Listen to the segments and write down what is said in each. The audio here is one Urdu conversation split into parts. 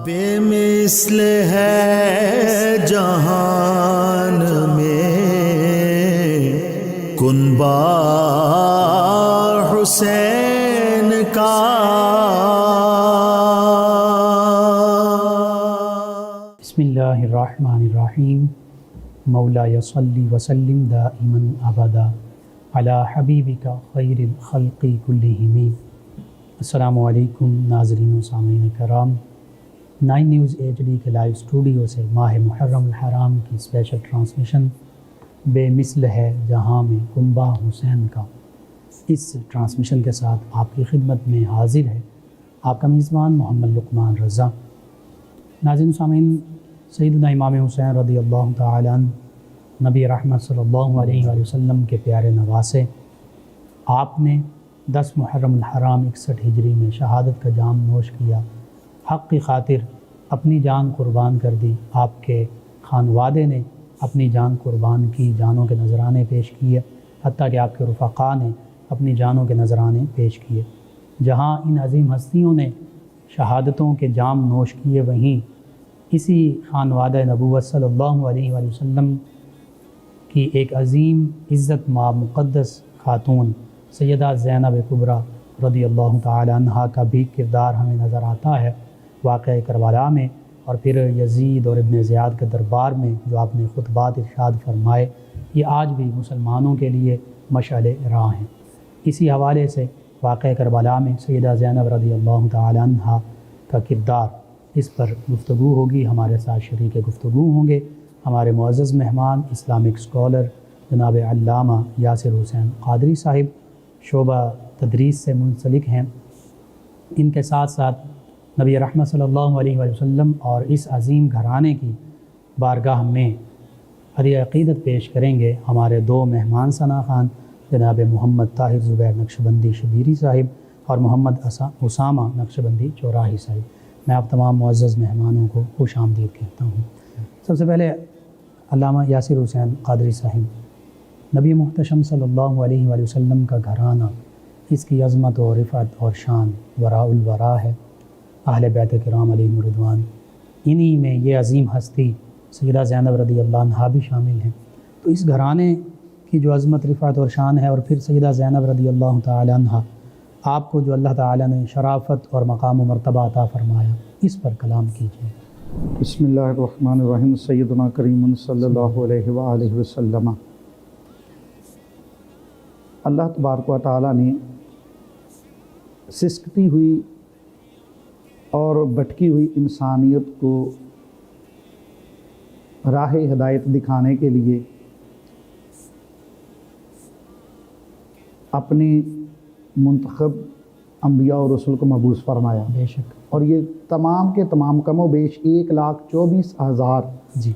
بے مثل ہے جہان میں کنبہ حسین کا، بسم اللہ الرحمن الرحیم۔ مولا صلی وسلم دائما ابدا علی حبیبک خیر الخلق کلہم۔ السلام علیکم ناظرین و سامعین کرام، 9 نیوز HD کے لائیو اسٹوڈیو سے ماہ محرم الحرام کی اسپیشل ٹرانسمیشن بے مثل ہے جہاں میں کنبہ حسین کا، اس ٹرانسمیشن کے ساتھ آپ کی خدمت میں حاضر ہے آپ کا میزبان محمد لقمان رضا۔ ناظرین و سامعین، سیدنا امام حسین رضی اللہ تعالیٰ عنہ نبی رحمت صلی اللہ علیہ وآلہ وسلم کے پیارے نواسے، آپ نے 10 محرم الحرام 61 ہجری میں شہادت کا جام نوش کیا، حق کی خاطر اپنی جان قربان کر دی۔ آپ کے خانوادے نے اپنی جان قربان کی، جانوں کے نذرانے پیش کیے، حتیٰ کہ آپ کے رفقا نے اپنی جانوں کے نذرانے پیش کیے۔ جہاں ان عظیم ہستیوں نے شہادتوں کے جام نوش کیے، وہیں اسی خانوادہ نبوت صلی اللہ علیہ وآلہ وسلم کی ایک عظیم عزت مآب مقدس خاتون سیدہ زینب کبریٰ رضی اللہ تعالی عنہا کا بھی کردار ہمیں نظر آتا ہے واقعہ کربلا میں، اور پھر یزید اور ابن زیاد کے دربار میں جو آپ نے خطبات ارشاد فرمائے، یہ آج بھی مسلمانوں کے لیے مشعل راہ ہیں۔ اسی حوالے سے واقعہ کربلا میں سیدہ زینب رضی اللہ تعالی عنہا کا کردار، اس پر گفتگو ہوگی۔ ہمارے ساتھ شریک گفتگو ہوں گے ہمارے معزز مہمان اسلامک اسکالر جناب علامہ یاسر حسین قادری صاحب، شعبہ تدریس سے منسلک ہیں۔ ان کے ساتھ ساتھ نبی رحمت صلی اللہ علیہ وآلہ وسلم اور اس عظیم گھرانے کی بارگاہ میں ہدیہ عقیدت پیش کریں گے ہمارے 2 مہمان ثنا خان جناب محمد طاہر زبیر نقشبندی شبیری صاحب اور محمد اسامہ نقشبندی چوراہی صاحب۔ میں آپ تمام معزز مہمانوں کو خوش آمدید کہتا ہوں۔ سب سے پہلے علامہ یاسر حسین قادری صاحب، نبی محتشم صلی اللہ علیہ وآلہ وسلم کا گھرانہ، اس کی عظمت و رفعت اور شان وراء الورا ہے، اہل بیت کرام علیہم رضوان، انہی میں یہ عظیم ہستی سیدہ زینب رضی اللہ عنہا بھی شامل ہیں۔ تو اس گھرانے کی جو عظمت، رفعت اور شان ہے، اور پھر سیدہ زینب رضی اللہ تعالی عنہا، آپ کو جو اللہ تعالیٰ نے شرافت اور مقام و مرتبہ عطا فرمایا، اس پر کلام کیجیے۔ بسم اللہ الرحمن الرحیم۔ سیدنا کریم صلی اللہ علیہ وآلہ وسلم، اللہ تبارک و تعالیٰ نے سسکتی ہوئی اور بھٹکی ہوئی انسانیت کو راہ ہدایت دکھانے کے لیے اپنے منتخب انبیاء اور رسول کو مبعوث فرمایا۔ بے شک۔ اور یہ تمام کے تمام کم و بیش 1,24,000 جی،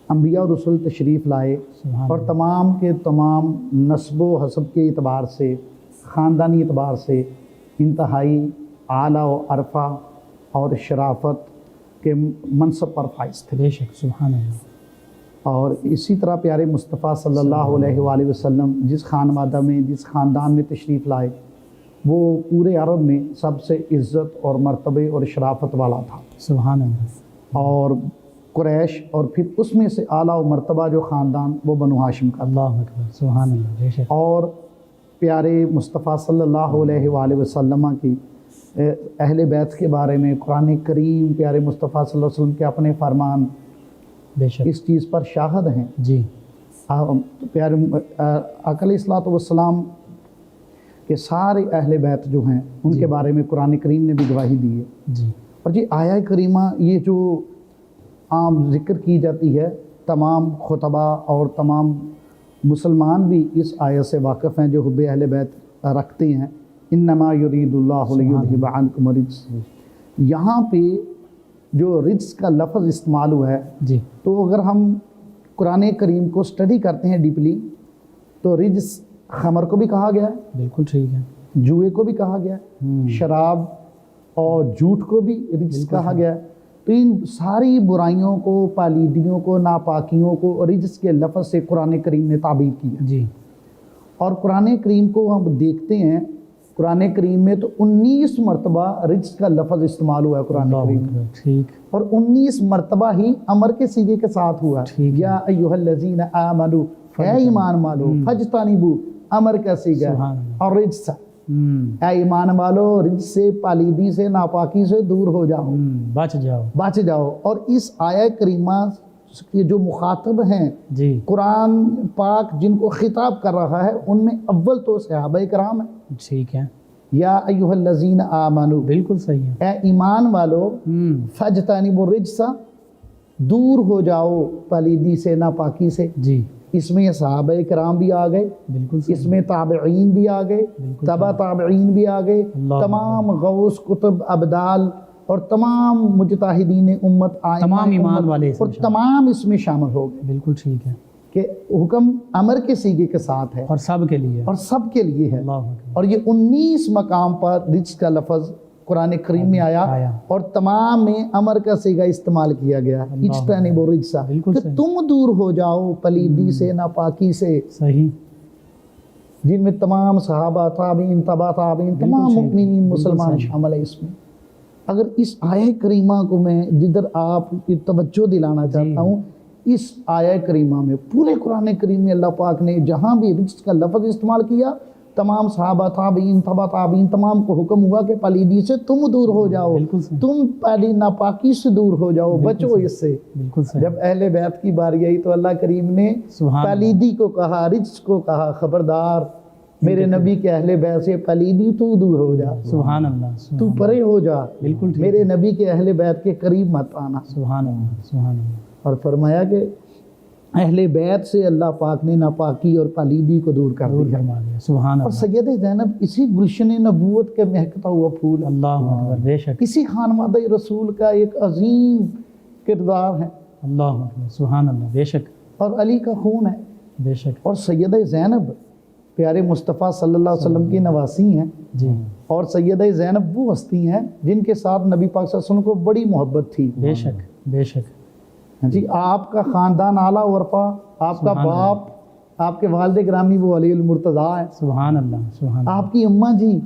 انبیاء اور رسول تشریف لائے، سبحان اور اللہ۔ تمام کے تمام نسب و حسب کے اعتبار سے، خاندانی اعتبار سے انتہائی اعلیٰ و عرفہ اور شرافت کے منصب پر فائز تھے۔ بے شک، سبحان اللہ۔ اور اسی طرح پیارے مصطفیٰ صلی اللہ علیہ وآلہ وسلم جس خانوادہ میں، جس خاندان میں تشریف لائے، وہ پورے عرب میں سب سے عزت اور مرتبے اور شرافت والا تھا، سبحان اللہ۔ اور قریش، اور پھر اس میں سے اعلیٰ و مرتبہ جو خاندان، وہ بنو ہاشم کا تھا۔ اللہ اکبر، سبحان اللہ، بے شک۔ اور پیارے مصطفیٰ صلی اللہ علیہ وآلہ وسلم کی اہل بیت کے بارے میں قرآن کریم پیارے مصطفیٰ صلی اللہ علیہ وسلم کے اپنے فرمان بے شک، اس چیز پر شاہد ہیں۔ جی، پیارے آقا علیہ الصلوۃ والسلام کے سارے اہل بیت جو ہیں، ان جی، کے بارے میں قرآن کریم نے بھی گواہی دی ہے۔ جی، اور یہ آیہ کریمہ، یہ جو عام ذکر کی جاتی ہے، تمام خطبہ اور تمام مسلمان بھی اس آیت سے واقف ہیں جو حب اہل بیت رکھتے ہیں۔ انما یرید اللہ لیذھب عنکم الرجس، یہاں پہ جو رجس کا لفظ استعمال ہوا ہے، جی، تو اگر ہم قرآن کریم کو اسٹڈی کرتے ہیں ڈیپلی، تو رجس خمر کو بھی کہا گیا ہے، بالکل ٹھیک ہے، جوئے کو بھی کہا گیا ہے، شراب اور جھوٹ کو بھی رجس کہا گیا ہے۔ تو ان ساری برائیوں کو، پالیدگیوں کو، ناپاکیوں کو رجس کے لفظ سے قرآن کریم نے تعبیر کی ہے۔ جی، اور قرآن کریم کو ہم دیکھتے ہیں قرآن کریم میں تو 19 مرتبہ رجس کا لفظ استعمال ہوا ہے قرآن کریم میں، ٹھیک، اور 19 مرتبہ ہی امر کے صیغے کے ساتھ ہوا ہے، ٹھیک ہے۔ یا ایھا الذین آمنو، اے ایمان والو، فجتنبوا امر کا صیغہ سبحان ہے، اللہ۔ اور رجس، اے ایمان والو رجس سے، پالیدی سے، ناپاکی سے دور ہو جاؤ، بچ جاؤ، بچ جاؤ۔ اور اس آیہ کریمہ کے جو مخاطب ہیں جی قرآن پاک جن کو خطاب کر رہا ہے، ان میں اول تو صحابہ کرام ہیں، ٹھیک ہے، یا ایھا الذین آمنو، بالکل صحیح ہے، اے ایمان والو، فجتنبوا الرجس، دور ہو جاؤ پلیدی سے، ناپاکی سے۔ جی اس میں صحابہ کرام بھی آ گئے، بالکل صحیح، اس میں تابعین بھی آ گئے، بالکل تبع تابعین بھی آ گئے، اللہ تمام غوث، کتب، ابدال اور تمام مجتہدین امت، آئمہ تمام ایمان امت، والے اس اور میں شامل، تمام اس میں شامل ہو گئے بالکل ٹھیک ہے، کہ حکم امر کے صیغے کے ساتھ ہے اور سب کے لیے، اور سب کے لیے ہے۔ اللہ اکبر، اور یہ 19 مقام پر رجس کا لفظ قرآن کریم میں آیا، اور تمام میں امر کا صیغہ استعمال کیا گیا، اجتنبوا الرجس، بالکل کہ صحیح، تم دور ہو جاؤ پلیدی سے، ناپاکی سے، صحیح، جن میں تمام صحابہ، تابعین، تبع تابعین، بالکل تمام صحیح، مؤمنین، بالکل مسلمان صحیح۔ شامل ہے اس میں۔ اگر اس آیہ کریمہ کو میں جدھر آپ کی توجہ دلانا چاہتا ہوں، اس آیہ کریمہ میں، پورے قرآن کریم میں اللہ پاک نے جہاں بھی رجس کا لفظ استعمال کیا، تمام صحابہ، تابعین، تبع تابعین، تمام کو حکم ہوا کہ پلیدی سے تم دور ہو جاؤ، بالکل صحیح، تم پہلی ناپاکی سے دور ہو جاؤ، بچو اس سے۔ بالکل صحیح، جب اہل بیت کی باری آئی تو اللہ کریم نے سبحان اللہ، پلیدی کو کہا، رجس کو کہا، خبردار میرے نبی کے اہل بیت سے پلیدی تو دور ہو جا، سبحان اللہ، تو سبحان پرے ہو جا، بالکل ٹھیک، میرے نبی کے اہل بیت کے قریب مت آنا۔ سبحان اللہ، سبحان اللہ، اور فرمایا کہ اہل بیت سے اللہ پاک نے ناپاکی اور پلیدی کو دور کر دور دیا۔ فرما دیا، سبحان اور اللہ، سید زینب اسی گلشن نبوت کے مہکتا ہوا پھول ہے، اللہ اکبر، بے شک، اسی خانوادہ رسول کا ایک عظیم کردار ہے، اللہ اکبر، سبحان اللہ، بے شک، اور علی کا خون ہے۔ بے شک، اور سید زینب پیارے مصطفیٰ صلی اللہ علیہ وسلم کی نواسی ہیں، جی اور سید زینب وہ ہستی ہیں جن کے ساتھ نبی پاک صلی اللہ علیہ وسلم کو بڑی محبت تھی۔ بے شک، بے شک، جی آپ کا خاندان اعلیٰ ورفا، آپ کا سبحان باپ، آپ کے والد گرامی وہ علی المرتضیٰ ہے، سبحان اللہ، سبحان اللہ، آپ کی اماں جی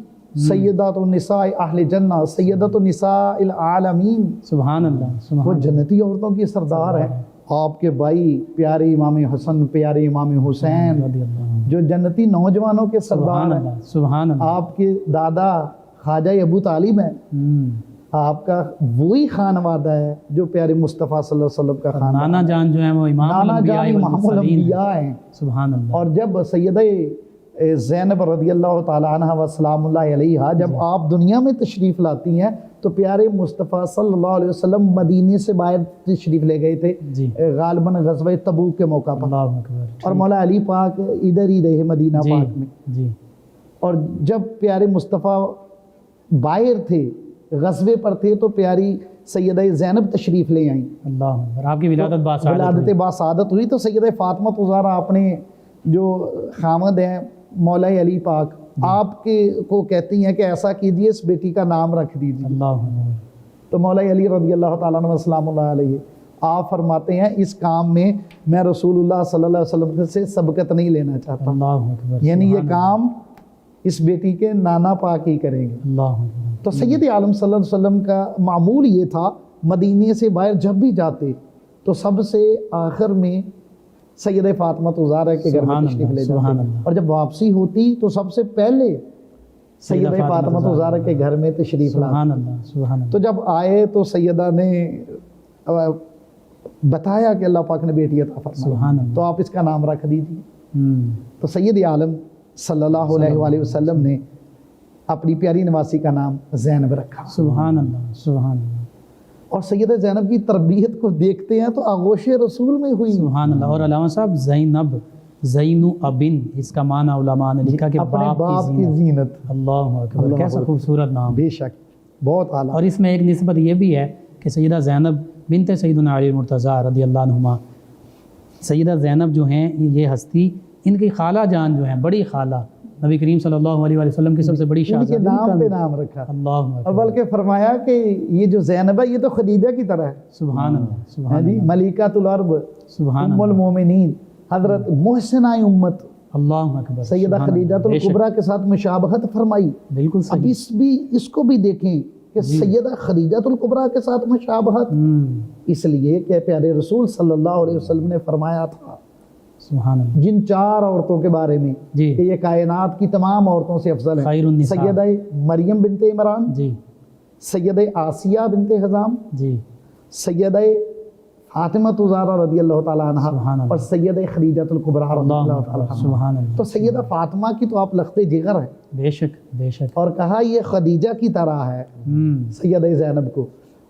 سیدات النساء اہل جنہ، سیدات النساء العالمین، سبحان اللہ، وہ سبحان اللہ، جنتی عورتوں کی سردار ہیں۔ آپ کے بھائی پیارے امام حسن، پیارے امام حسین، رضی اللہ عنہ، جو جنتی نوجوانوں کے سبحان سردار ہیں۔ اللہ، سبحان اللہ، آپ کے دادا خواجہ ابو طالب ہیں، آپ کا وہی خانوادہ ہے جو پیارے مصطفیٰ صلی اللہ علیہ وسلم کا خانوادہ، نانا جان جو ہیں وہ امام نانا الانبیاء جان امام والمرسلین ہیں، الانبیاء ہیں۔ سبحان اللہ، اور جب سیدہ زینب رضی اللہ تعالیٰ عنہ و سلام اللہ علیہا جب آپ دنیا میں تشریف لاتی ہیں تو پیارے مصطفیٰ صلی اللہ علیہ وسلم مدینے سے باہر تشریف لے گئے تھے، جی، غالباً غزوہ تبوک کے موقع پر، اللہ اکبر، اور مولا علی پاک ادھر ہی رہے مدینہ جی، پاک میں۔ جی، اور جب پیارے مصطفیٰ باہر تھے، غزوے پر تھے، تو پیاری سیدہ زینب تشریف لے آئیں، اللہ اکبر، آپ کی ولادت باسعادت ولادت ہوئی، باسعادت ہوئی۔ تو سیدہ فاطمہ زہرا اپنے جو خامد ہیں مولا علی پاک، آپ کے کو کہتی ہیں کہ ایسا کیجئے اس بیٹی کا نام رکھ دیجئے۔ اللہ اکبر، تو مولا علی رضی اللہ تعالیٰ عنہ السلام اللہ علیہ آپ فرماتے ہیں اس کام میں میں رسول اللہ صلی اللہ علیہ وسلم سے سبقت نہیں لینا چاہتا، اللہ اکبر، یعنی یہ سبحان کام اس بیٹی کے نانا پاک ہی کریں گے۔ اللہ، اللہ اکبر، تو سید عالم صلی اللہ علیہ وسلم کا معمول یہ تھا، مدینے سے باہر جب بھی جاتے تو سب سے آخر میں سید فاطمہ زہرا کے گھر میں سبحان تشریف لے اللہ، سبحان جاتے، اللہ، اور جب واپسی ہوتی تو سب سے پہلے سید فاطمہ زہرا کے گھر میں تشریف لاتے۔ سبحان اللہ، سبحان اللہ، تو جب آئے تو سیدہ نے بتایا کہ اللہ پاک نے بیٹی عطا فرمائی، سبحان اللہ، تو آپ اس کا نام رکھ دیجیے۔ ہم، تو سید عالم صلی اللہ علیہ وآلہ وسلم نے اپنی پیاری نواسی کا نام زینب رکھا، سبحان اللہ، سبحان اللہ، اور سید زینب کی تربیت کو دیکھتے ہیں تو آغوش رسول میں ہوئی، سبحان اللہ۔ اور علامہ صاحب زینب، زین ابن، اس کا معنی علماء نے لکھا کہ اپنے باپ باپ کی کی زینت، زینت، اللہ اکبر، اللہ کیسا اکبر، خوبصورت نام۔ بے شک بہت اعلیٰ۔ اور اس میں ایک نسبت یہ بھی ہے کہ سیدہ زینب بنت سیدنا علی المرتضیٰ رضی اللہ عنہما، سیدہ زینب جو ہیں یہ ہستی، ان کی خالہ جان جو ہیں، بڑی خالہ، نبی کریم صلی اللہ علیہ وآلہ وسلم کی سب سے بڑی ان کے شہزادی، نام پہ نام رکھا، اللہ اور اکبر، بلکہ فرمایا کہ یہ جو زینب ہے یہ تو خدیجہ کی طرح ہے، سبحان اللہ، ہاں سبحان جی، اللہ، ملکۃ العرب، سبحان ام اللہ، المومنین، حضرت محسنہ امت، اللہ اکبر، سیدہ سبحان خدیجہ اللہ، بے شک، الکبریٰ کے ساتھ مشابہت فرمائی. بالکل اب صحیح. اس کو بھی دیکھیں کہ سیدہ خدیجہ الکبریٰ کے ساتھ مشابہت، اس لیے کہ پیارے رسول صلی اللہ علیہ وسلم نے فرمایا تھا سبحان اللہ. جن 4 عورتوں کے بارے میں جی کہ یہ کائنات کی تمام عورتوں سے افضل ہیں، خیر النساء. سیدہ مریم بنت عمران، جی سیدہ آسیہ بنت حزام، جی سیدہ فاطمہ زہرا رضی اللہ تعالیٰ عنہ، سبحان اللہ. اور سیدہ خدیجہ الکبریٰ رضی اللہ اللہ اکبر، تعالیٰ عنہ. سبحان اللہ. تو سیدہ فاطمہ کی تو آپ لخت جگر ہے، بے شک بے شک. اور کہا یہ خدیجہ کی طرح ہے سیدہ زینب کو.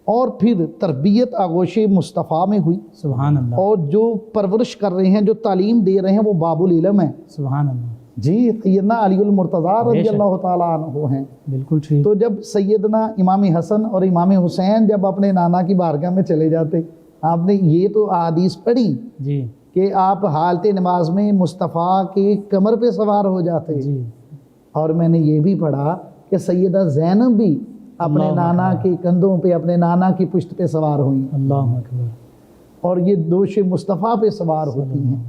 اور پھر تربیت آغوش مصطفیٰ میں ہوئی، سبحان اللہ، اور جو پرورش کر رہے ہیں، جو تعلیم دے رہے ہیں، وہ باب العلم ہیں. سبحان اللہ. جی سیدنا علی المرتضیٰ بے رضی شک. اللہ تعالیٰ عنہ ہیں. بالکل ٹھیک. تو جب سیدنا امام حسن اور امام حسین جب اپنے نانا کی بارگاہ میں چلے جاتے، آپ نے یہ تو احادیث پڑھی جی کہ آپ حالت نماز میں مصطفیٰ کی کمر پہ سوار ہو جاتے. جی اور میں نے یہ بھی پڑھا کہ سیدہ زینب بھی اپنے اللہ نانا اکبر. کے کندھوں پہ، اپنے نانا کی پشت پہ سوار ہوئی، اللہ اکبر. اور یہ دوش مصطفیٰ پہ سوار ہوتی ہیں.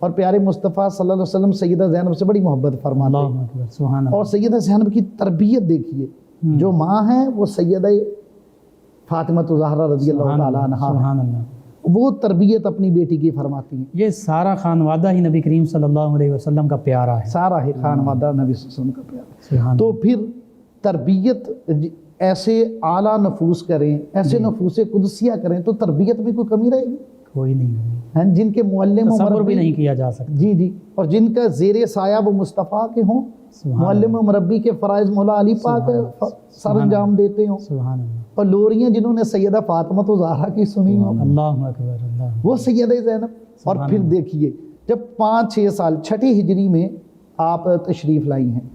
اور پیارے مصطفیٰ صلی اللہ علیہ وسلم سیدہ زینب سے بڑی محبت فرماتے اللہ ہیں. اکبر، سبحان اللہ. اور سیدہ زینب کی تربیت دیکھیے، جو ماں ہیں وہ سیدہ فاطمہ زہرا رضی اللہ سبحان تعالیٰ اللہ، عنہا، سبحان اللہ. وہ تربیت اپنی بیٹی کی فرماتی ہیں. یہ سارا خانوادہ ہی نبی کریم صلی اللہ علیہ وسلم کا پیارا ہے. سارا ہی خانوادہ نبی صلی اللہ علیہ وسلم کا پیار ہے. سبحان تو پھر تربیت ایسے اعلیٰ نفوس کریں، ایسے نفوس قدسیہ کریں تو تربیت میں کوئی کمی رہے گی؟ کوئی نہیں. ہیں جن کے معلم و تصور بھی مربی، نہیں کیا جا سکتا. جی جی، اور جن کا زیر سایہ وہ مصطفیٰ کے ہوں، سبحان معلم و مربی کے فرائض مولا علی پاک سر انجام دیتے ہوں، سبحان اللہ. اور لوریاں جنہوں نے سیدہ فاطمہ زہرا کی سنی ہوں، اللہ اکبر، اللہ. وہ سیدہ زینب. اور سبحان پھر اللہ. دیکھیے جب 5-6 سال، 6 ہجری میں آپ تشریف لائی ہیں،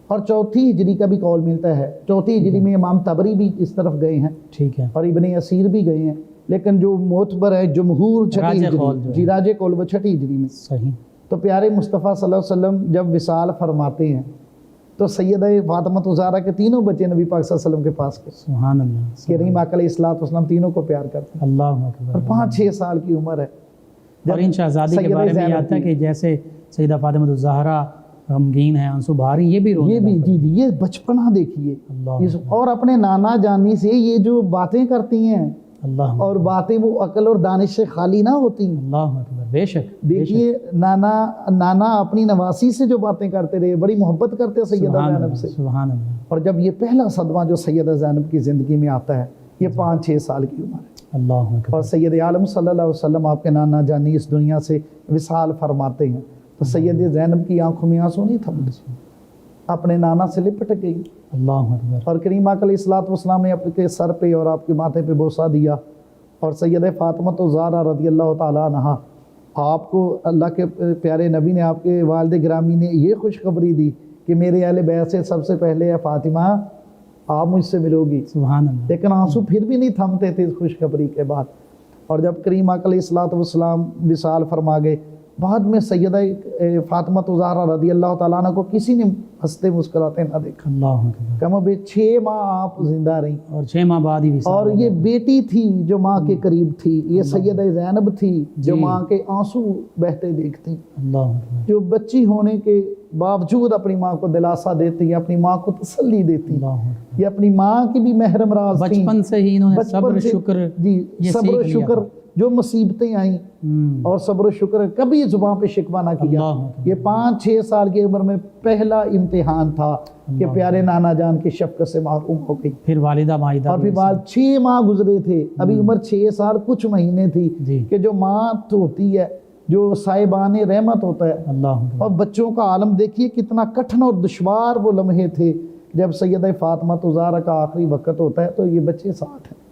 اور 4 ہجری کا بھی قول ملتا ہے، 4 ہجری میں امام طبری بھی اس طرف گئے ہیں، ٹھیک ہے. اور ابن اسیر بھی گئے ہیں، لیکن جو معتبر ہے جمہور 6 راجح قول جو ہجری، ہے. جی راجح قول وہ 6 ہجری میں. صحیح. تو پیارے مصطفیٰ صلی اللہ علیہ وسلم جب وصال فرماتے ہیں تو سیدہ فاطمہ زہرا کے تینوں بچے نبی پاک صلی اللہ علیہ وسلم کے پاس گئے. سبحان اللہ. کریم آقا علیہ الصلوۃ والسلام تینوں کو پیار کرتے ہیں، اللہ اکبر. اور 5-6 سال کی عمر ہے. اور ان شہزادی کے سیدہ بارے میں یہ زینب آتا ہے کی- کہ جیسے سیدہ فاطمہ الزہرا غمگین ہے، آنسو بہاری، یہ بھی رونے یہ بھی لگا. جی جی، یہ بچپنا دیکھیے اللہ اور اپنے نانا جانی سے یہ جو باتیں کرتی ہیں، اللہ اور باتیں وہ عقل اور دانش سے خالی نہ ہوتی ہیں. اللہ اکبر. بے شک بے شک. دیکھیے نانا اپنی نواسی سے جو باتیں کرتے رہے، بڑی محبت کرتے سیدہ سبحان زینب اللہ، سے. سبحان اللہ. اور جب یہ پہلا صدمہ جو سیدہ زینب کی زندگی میں آتا ہے، یہ 5-6 سال کی عمر ہے. اللہ اکبر. اور سید عالم صلی اللہ علیہ وسلم آپ کے نانا جانی اس دنیا سے وصال فرماتے ہیں تو سید زینب کی آنکھوں میں آنسو نہیں تھمتے، اپنے نانا سے لپٹ گئی. اللہ اکبر. اور کریم آقا علیہ الصلوۃ والسلام نے آپ کے سر پہ اور آپ کے ماتھے پہ بوسہ دیا. اور سید فاطمہ زہرا رضی اللہ تعالیٰ عنہا، آپ کو اللہ کے پیارے نبی نے، آپ کے والد گرامی نے یہ خوشخبری دی کہ میرے اہل بیت سے سب سے پہلے ہے فاطمہ، آپ مجھ سے ملو گی. سبحان اللہ. لیکن آنسو پھر بھی نہیں تھمتے تھے اس خوشخبری کے بعد. اور جب کریم آقا علیہ الصلوۃ والسلام وصال فرما گئے، بعد میں سیدہ فاطمہ زہرا رضی اللہ تعالیٰ عنہ کو کسی نے ہنستے مسکراتے نہ دیکھا. اللہ اکبر. کم و بیش 6 ماہ آپ زندہ رہیں، اور 6 ماہ بعد ہی وصال اور ہو یہ گیا. بیٹی تھی جو ماں کے قریب تھی، یہ سیدہ زینب تھی جو جی. ماں کے آنسو بہتے دیکھتی، اللہ اکبر. جو بچی ہونے کے باوجود اپنی ماں کو دلاسا دیتی، اپنی ماں کو تسلی دیتی. اللہ اکبر. یہ اپنی ماں کی بھی محرم راز تھی. بچپن سے ہی انہوں نے بچپن صبر سے- شکر جی یہ صبر و سیکھ لیا شکر، تھا. جو مصیبتیں آئیں اور صبر و شکر کبھی زبان پہ شکوہ نہ کیا. اللہ اکبر. یہ 5-6 سال کی عمر میں پہلا امتحان تھا کہ اللہ پیارے نانا جان کی شفقت سے محروم ہو گئی. پھر والدہ مائدہ اور بھی پھر بعد 6 ماہ گزرے تھے، ابھی عمر 6 سال کچھ مہینے تھی جی. کہ جو ماں تو ہوتی ہے، جو صاحبان رحمت ہوتا ہے. اللہ اکبر. اور بچوں کا عالم دیکھیے کتنا کٹھن اور دشوار وہ لمحے تھے جب سیدہ فاطمہ زہرا کا آخری وقت ہوتا ہے تو یہ بچے ساتھ ہیں.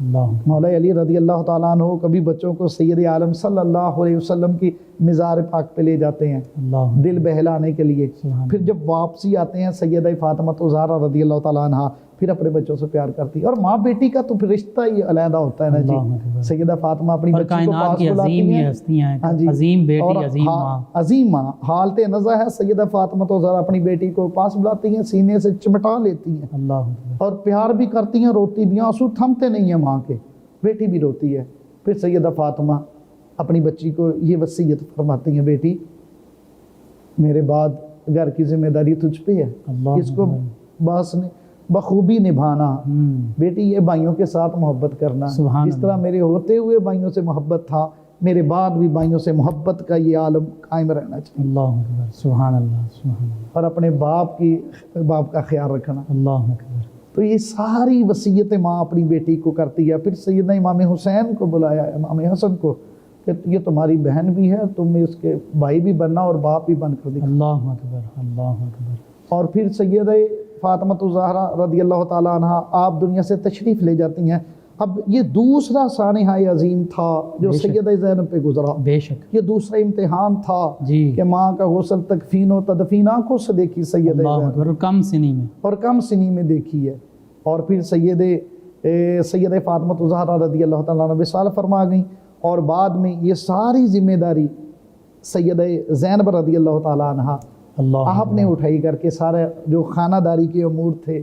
اللہ اکبر. مولا علی رضی اللہ تعالیٰ عنہ کبھی بچوں کو سید عالم صلی اللہ علیہ وسلم کی مزار پاک پہ لے جاتے ہیں اللہ اکبر. دل بہلانے کے لیے. سبحان پھر جب واپسی آتے ہیں سیدہ فاطمہ زہرا رضی اللہ تعالیٰ عنہ پھر اپنے بچوں سے پیار کرتی ہے. اور ماں بیٹی کا تو پھر رشتہ ہی علیحدہ ہوتا ہے نا اللہ جی. اکبر. سیدہ فاطمہ اپنی اور بچی کو کائنات پاس کی بلاتی عظیم ہیں. یہ ہستیاں ہاں ہیں، جی. عظیم بیٹی، اور عظیم ماں. عظیم ماں حالت نزا ہے. سیدہ فاطمہ زہرا اپنی بیٹی کو پاس بلاتی ہیں، سینے سے چمٹا لیتی ہیں اللہ اکبر. اور پیار بھی کرتی ہیں، روتی بھی ہیں، آنسو تھمتے نہیں ہیں ماں کے. بیٹی بھی روتی ہے. پھر سیدہ فاطمہ اپنی بچی کو یہ وصیت فرماتی ہیں، بیٹی میرے بعد گھر کی ذمہ داری تجھ پہ ہے، اللہ اس کو باس نے بخوبی نبھانا۔ بیٹی یہ بھائیوں کے ساتھ محبت کرنا، سبحان جس طرح میرے ہوتے ہوئے بھائیوں سے محبت تھا، میرے بعد بھی بھائیوں سے محبت کا یہ عالم قائم رہنا چاہیے، اللہ اکبر، سبحان اللہ، سبحان اللہ، اور اپنے باپ کا خیال رکھنا۔ اللہ اکبر، تو یہ ساری وصیتیں ماں اپنی بیٹی کو کرتی ہے۔ پھر سیدنا امام حسین کو بلایا، امام حسن کو، کہ یہ تمہاری بہن بھی ہے، تم اس کے بھائی بھی بننا اور باپ بھی بن کر دکھا۔ اللہ اکبر، اللہ اکبر، اور پھر سیدہ فاطمہ الزہرا رضی اللہ تعالیٰ عنہ آپ دنیا سے تشریف لے جاتی ہیں۔ اب یہ دوسرا سانحہ عظیم تھا جو بے شک، سیدہ زینب پہ گزرا، بے شک، یہ دوسرا امتحان تھا جی، کہ ماں کا غسل تکفین و تدفین آنکھوں سے دیکھی سیدہ اللہ زینب، اکبر، اور کم سنی میں، اور کم سنی میں دیکھی ہے۔ اور پھر سیدہ فاطمہ الزہرا رضی اللہ تعالیٰ عنہ وصال فرما گئیں، اور بعد میں یہ ساری ذمہ داری سیدہ زینب رضی اللہ تعالیٰ عنہ اللہ آپ نے اٹھائی کر کے سارے جو خانہ داری کے امور تھے،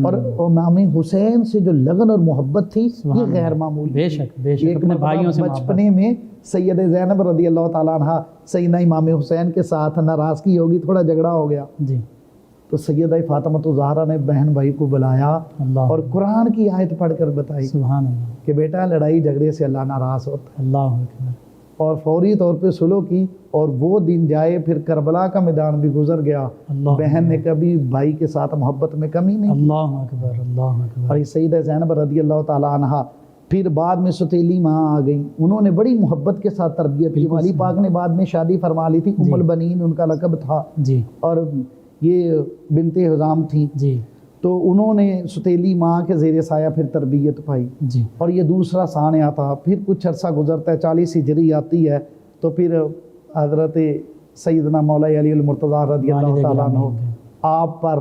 اور امام حسین سے جو لگن اور محبت تھی یہ غیر معمولی، بے شک، بے شک، ایک اپنے بھائیوں سے محبت، بچپنے میں سید زینب رضی اللہ تعالیٰ عنہ سیدنا امام حسین کے ساتھ ناراضگی ہوگی، تھوڑا جھگڑا ہو گیا، جی، تو سیدہ فاطمہ الزہرا نے بہن بھائی کو بلایا اللہ، اور قرآن کی آیت پڑھ کر بتائی سبحان اللہ، کہ بیٹا لڑائی جھگڑے سے اللہ ناراض ہوتا ہے، اللہ اکبر، اور فوری طور پہ صلح کی، اور وہ دن جائے پھر کربلا کا میدان بھی گزر گیا، اللہ، بہن نے کبھی بھائی کے ساتھ محبت میں کمی نہیں کی۔ اللہ اکبر، اللہ اکبر، اور سیدہ زینب رضی اللہ تعالیٰ عنہ پھر بعد میں ستیلی ماں آ گئیں، انہوں نے بڑی محبت کے ساتھ تربیت کی۔ بالکل علی صحیح، پاک نے بعد میں شادی فرما لی تھی، ام البنین ان کا لقب تھا، جی، اور یہ بنت حزام تھیں، جی، تو انہوں نے ستیلی ماں کے زیر سایہ پھر تربیت پائی، جی، اور یہ دوسرا سانحہ تھا۔ پھر کچھ عرصہ گزرتا ہے، 40 ہجری آتی ہے، تو پھر حضرت سیدنا مولا علی المرتضیٰ رضی اللہ والد تعالیٰ عنہ گرامی، آپ پر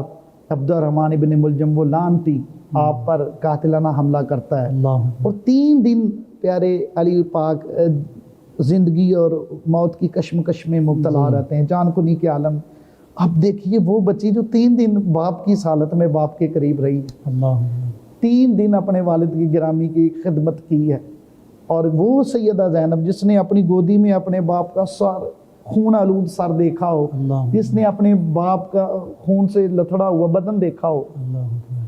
عبد الرحمن ابن ملجم وہ لعنتی آپ پر قاتلانہ حملہ کرتا ہے، اللہ اکبر، اور 3 دن پیارے علی پاک زندگی اور موت کی کشمکش میں مبتلا رہتے ہیں، جان کنی کے عالم۔ اب دیکھیے وہ بچی جو 3 دن باپ کی حالت میں باپ کے قریب رہی ہے، اللہ اکبر، 3 دن اپنے والد کی گرامی کی خدمت کی ہے، اور وہ سیدہ زینب جس نے اپنی گودی میں اپنے باپ کا سر خون آلود سر دیکھا ہو، اللہ، جس نے اپنے باپ کا خون سے لتھڑا ہوا بدن دیکھا ہو، اللہ اکبر،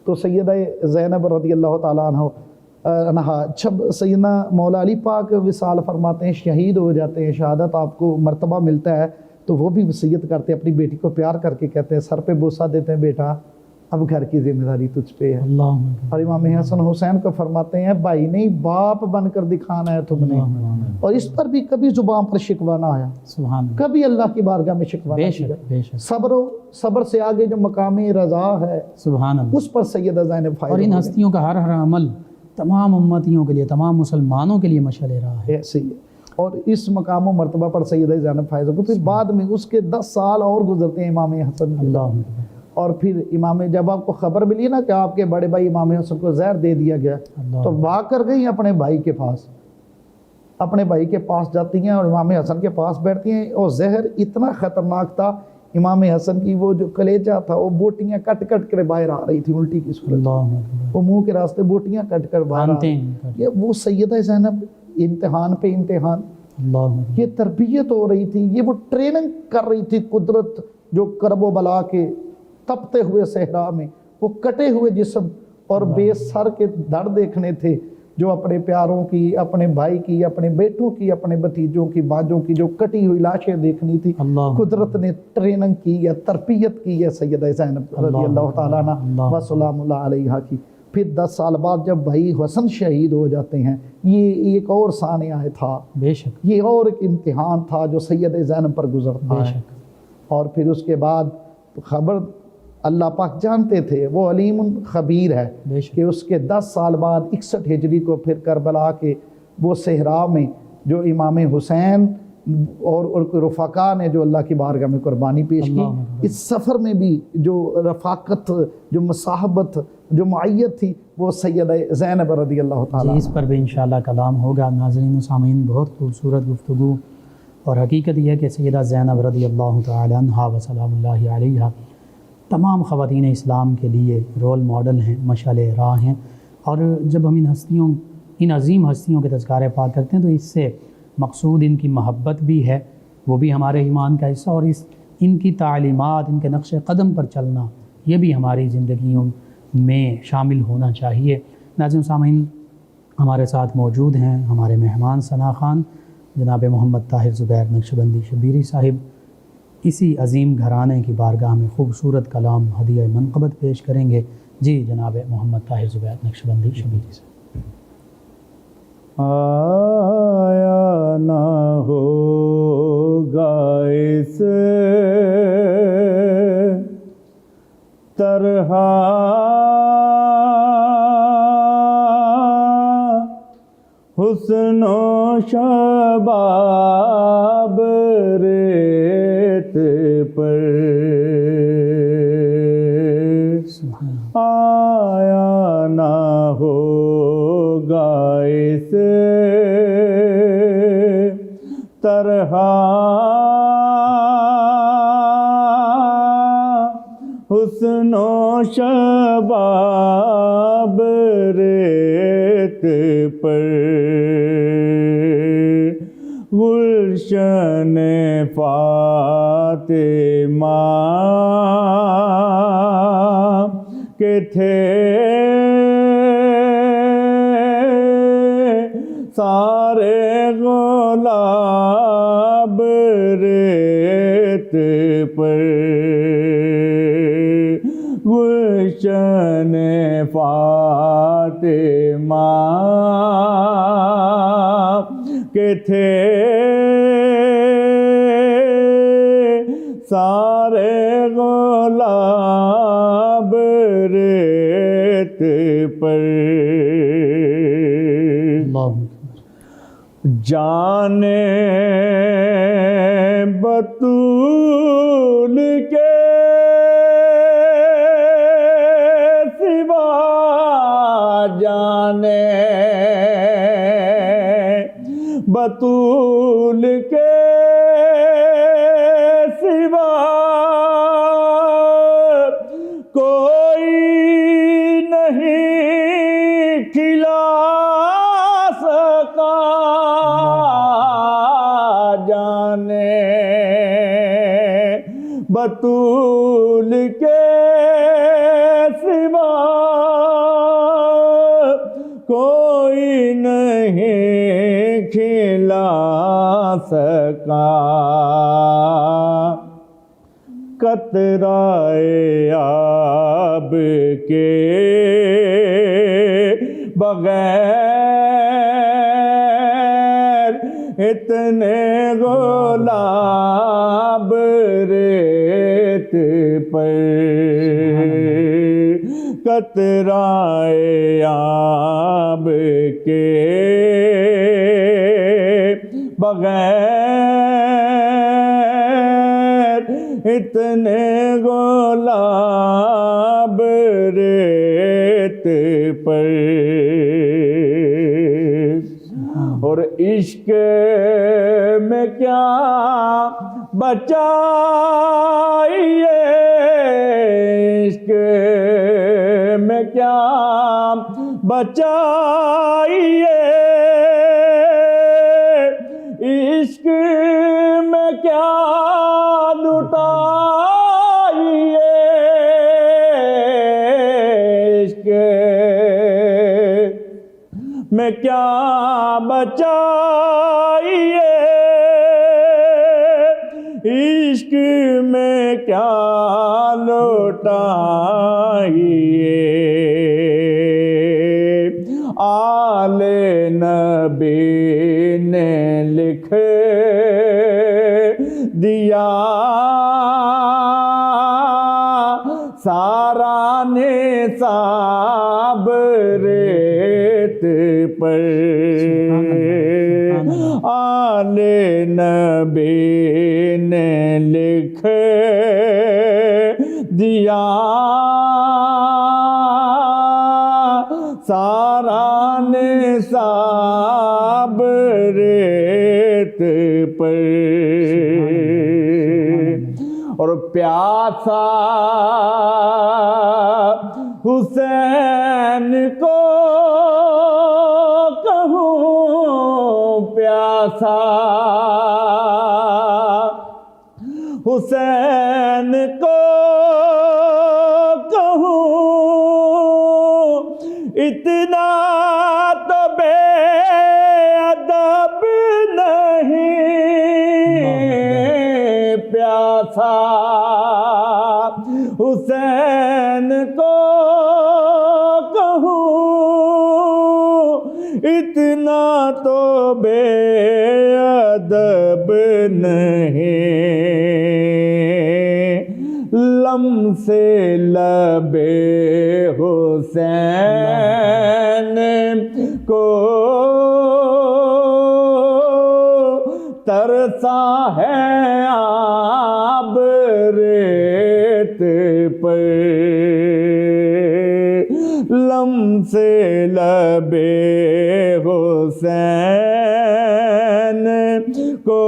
تو سیدہ زینب رضی اللہ تعالیٰ عنہ جب سیدنا مولا علی پاک وصال فرماتے ہیں، شہید ہو جاتے ہیں، شہادت آپ کو مرتبہ ملتا ہے، تو وہ بھی وصیت کرتے ہیں، اپنی بیٹی کو پیار کر کے کہتے ہیں، سر پہ بوسہ دیتے ہیں، بیٹا اب گھر کی ذمہ داری تجھ پہ ہے۔ اللہ اکبر، اور امام حسن حسین کو فرماتے ہیں، بھائی نہیں باپ بن کر دکھانا ہے تم نے، اور اس پر بھی کبھی زبان پر شکوہ نہ آیا، سبحان اللہ، کبھی اللہ کی بارگاہ میں شکوہ بے نہ شک، کیا۔ بے شک، صبر سے آگے جو مقام رضا ہے سبحان اللہ، اس پر سیدہ زینب فائز اور ان ہو گئی۔ ہستیوں کا ہر عمل تمام امتیوں کے لیے، تمام مسلمانوں کے لیے مشعل راہ ہے، ایسے ہی ہے، اور اس مقام و مرتبہ پر سیدہ زینب فائز ہو گئی۔ پھر بعد میں اس کے 10 سال اور گزرتے ہیں امام حسن کے، اللہ اکبر، اور پھر امام جب آپ کو خبر ملی نا کہ آپ کے بڑے بھائی امام حسن کو زہر دے دیا گیا، اللہ تو بھاگ کر گئی اپنے بھائی کے پاس، اپنے بھائی کے پاس جاتی ہیں اور امام حسن کے پاس بیٹھتی ہیں، اور زہر اتنا خطرناک تھا، امام حسن کی وہ جو کلیجہ تھا وہ بوٹیاں کٹ کٹ کر باہر آ رہی تھی الٹی کی صورت، اللہ اکبر، وہ منہ کے راستے بوٹیاں کٹ کر باہر آ مانتے رہی ہیں، یہ وہ سیدہ زینب امتحان پہ امتحان، اللہ اکبر، یہ تربیت ہو رہی تھی، یہ وہ ٹریننگ کر رہی تھی، قدرت جو کرب و بلا کے تپتے ہوئے صحرا میں وہ کٹے ہوئے جسم اور بے سر کے دھڑ دیکھنے تھے، جو اپنے پیاروں کی، اپنے بھائی کی، اپنے بیٹوں کی، اپنے بھتیجوں کی، باجوں کی جو کٹی ہوئی لاشیں دیکھنی تھی، اللہ قدرت نے ٹریننگ کی ہے، تربیت کی ہے سیدہ زینب رضی اللہ تعالیٰ عنہ و سلام اللہ علیہا کی۔ پھر 10 سال بعد جب بھائی حسن شہید ہو جاتے ہیں، یہ ایک اور سانحہ تھا، بے شک، یہ اور ایک امتحان تھا جو سید زینب پر گزرتا بے ہے۔ شک، اور پھر اس کے بعد خبر اللہ پاک جانتے تھے، وہ علیم خبیر ہے بے شک، کہ اس کے 10 سال بعد 61 ہجری کو پھر کربلا کے وہ صحرا میں جو امام حسین اور رفقا نے جو اللہ کی بارگاہ میں قربانی پیش کی، اللہ اکبر، اس سفر میں بھی جو رفاقت، جو مصاحبت، جو معیت تھی، وہ سیدہ زینب رضی اللہ جی، تعالیٰ اس پر بھی انشاءاللہ کلام ہوگا۔ ناظرین و سامعین، بہت خوبصورت گفتگو، اور حقیقت یہ ہے کہ سیدہ زینب رضی اللہ تعالی عنہا و سلام اللہ علیہا تمام خواتین اسلام کے لیے رول ماڈل ہیں، مشعل راہ ہیں، اور جب ہم ان عظیم ہستیوں کے تذکارہ پاک کرتے ہیں تو اس سے مقصود ان کی محبت بھی ہے، وہ بھی ہمارے ایمان کا حصہ، اور اس ان کی تعلیمات، ان کے نقش قدم پر چلنا، یہ بھی ہماری زندگیوں میں شامل ہونا چاہیے۔ ناظرین سامعین، ہمارے ساتھ موجود ہیں ہمارے مہمان ثنا خان جناب محمد طاہر زبیر نقشبندی شبیری صاحب، اسی عظیم گھرانے کی بارگاہ میں خوبصورت کلام ہدیہ منقبت پیش کریں گے۔ جی جناب محمد طاہر زبیر نقشبندی شبیری صاحب۔ آیا نہ ہوگا اس طرح حسن و شباب ریت پر، آیا نہ ہوگا اس طرح حسن و شباب ریت پر، گلشن فاطمہ کے تھے سارے گلاب ریت پر، گلشن فاطمہ کے تھے سارے گلاب ریت پر، جانے بطول کے سوا، جانے بطول کے سوا کوئی نہیں کھلا سکا، جانے بطول کے سوا کوئی نہیں کھلا سکا، قطرۂ آب کے بغیر اتنے گلاب ریت پر، قطرۂ آب کے بغیر اتنے گلاب ریت پر، اور عشق میں کیا بچائیے، عشق میں کیا بچائیے، عشق میں کیا لٹائیے، عشق میں کیا بچائیے، عشق میں کیا لٹائیے، آل نبی نے لکھ دیا سارا نصاب ریت پر، آل نبی نے لکھ دیا سارا نصاب ریت پر، اور پیاسا حسین کو کہوں، پیاسا حسین کو کہوں اتنا تو بے ادب نہیں پیاسا حسین کو کہوں اتنا تو بے ادب نہیں لم سے لبے حسین کو ترسا ہے آب ریت پر لم سے لبے حسین کو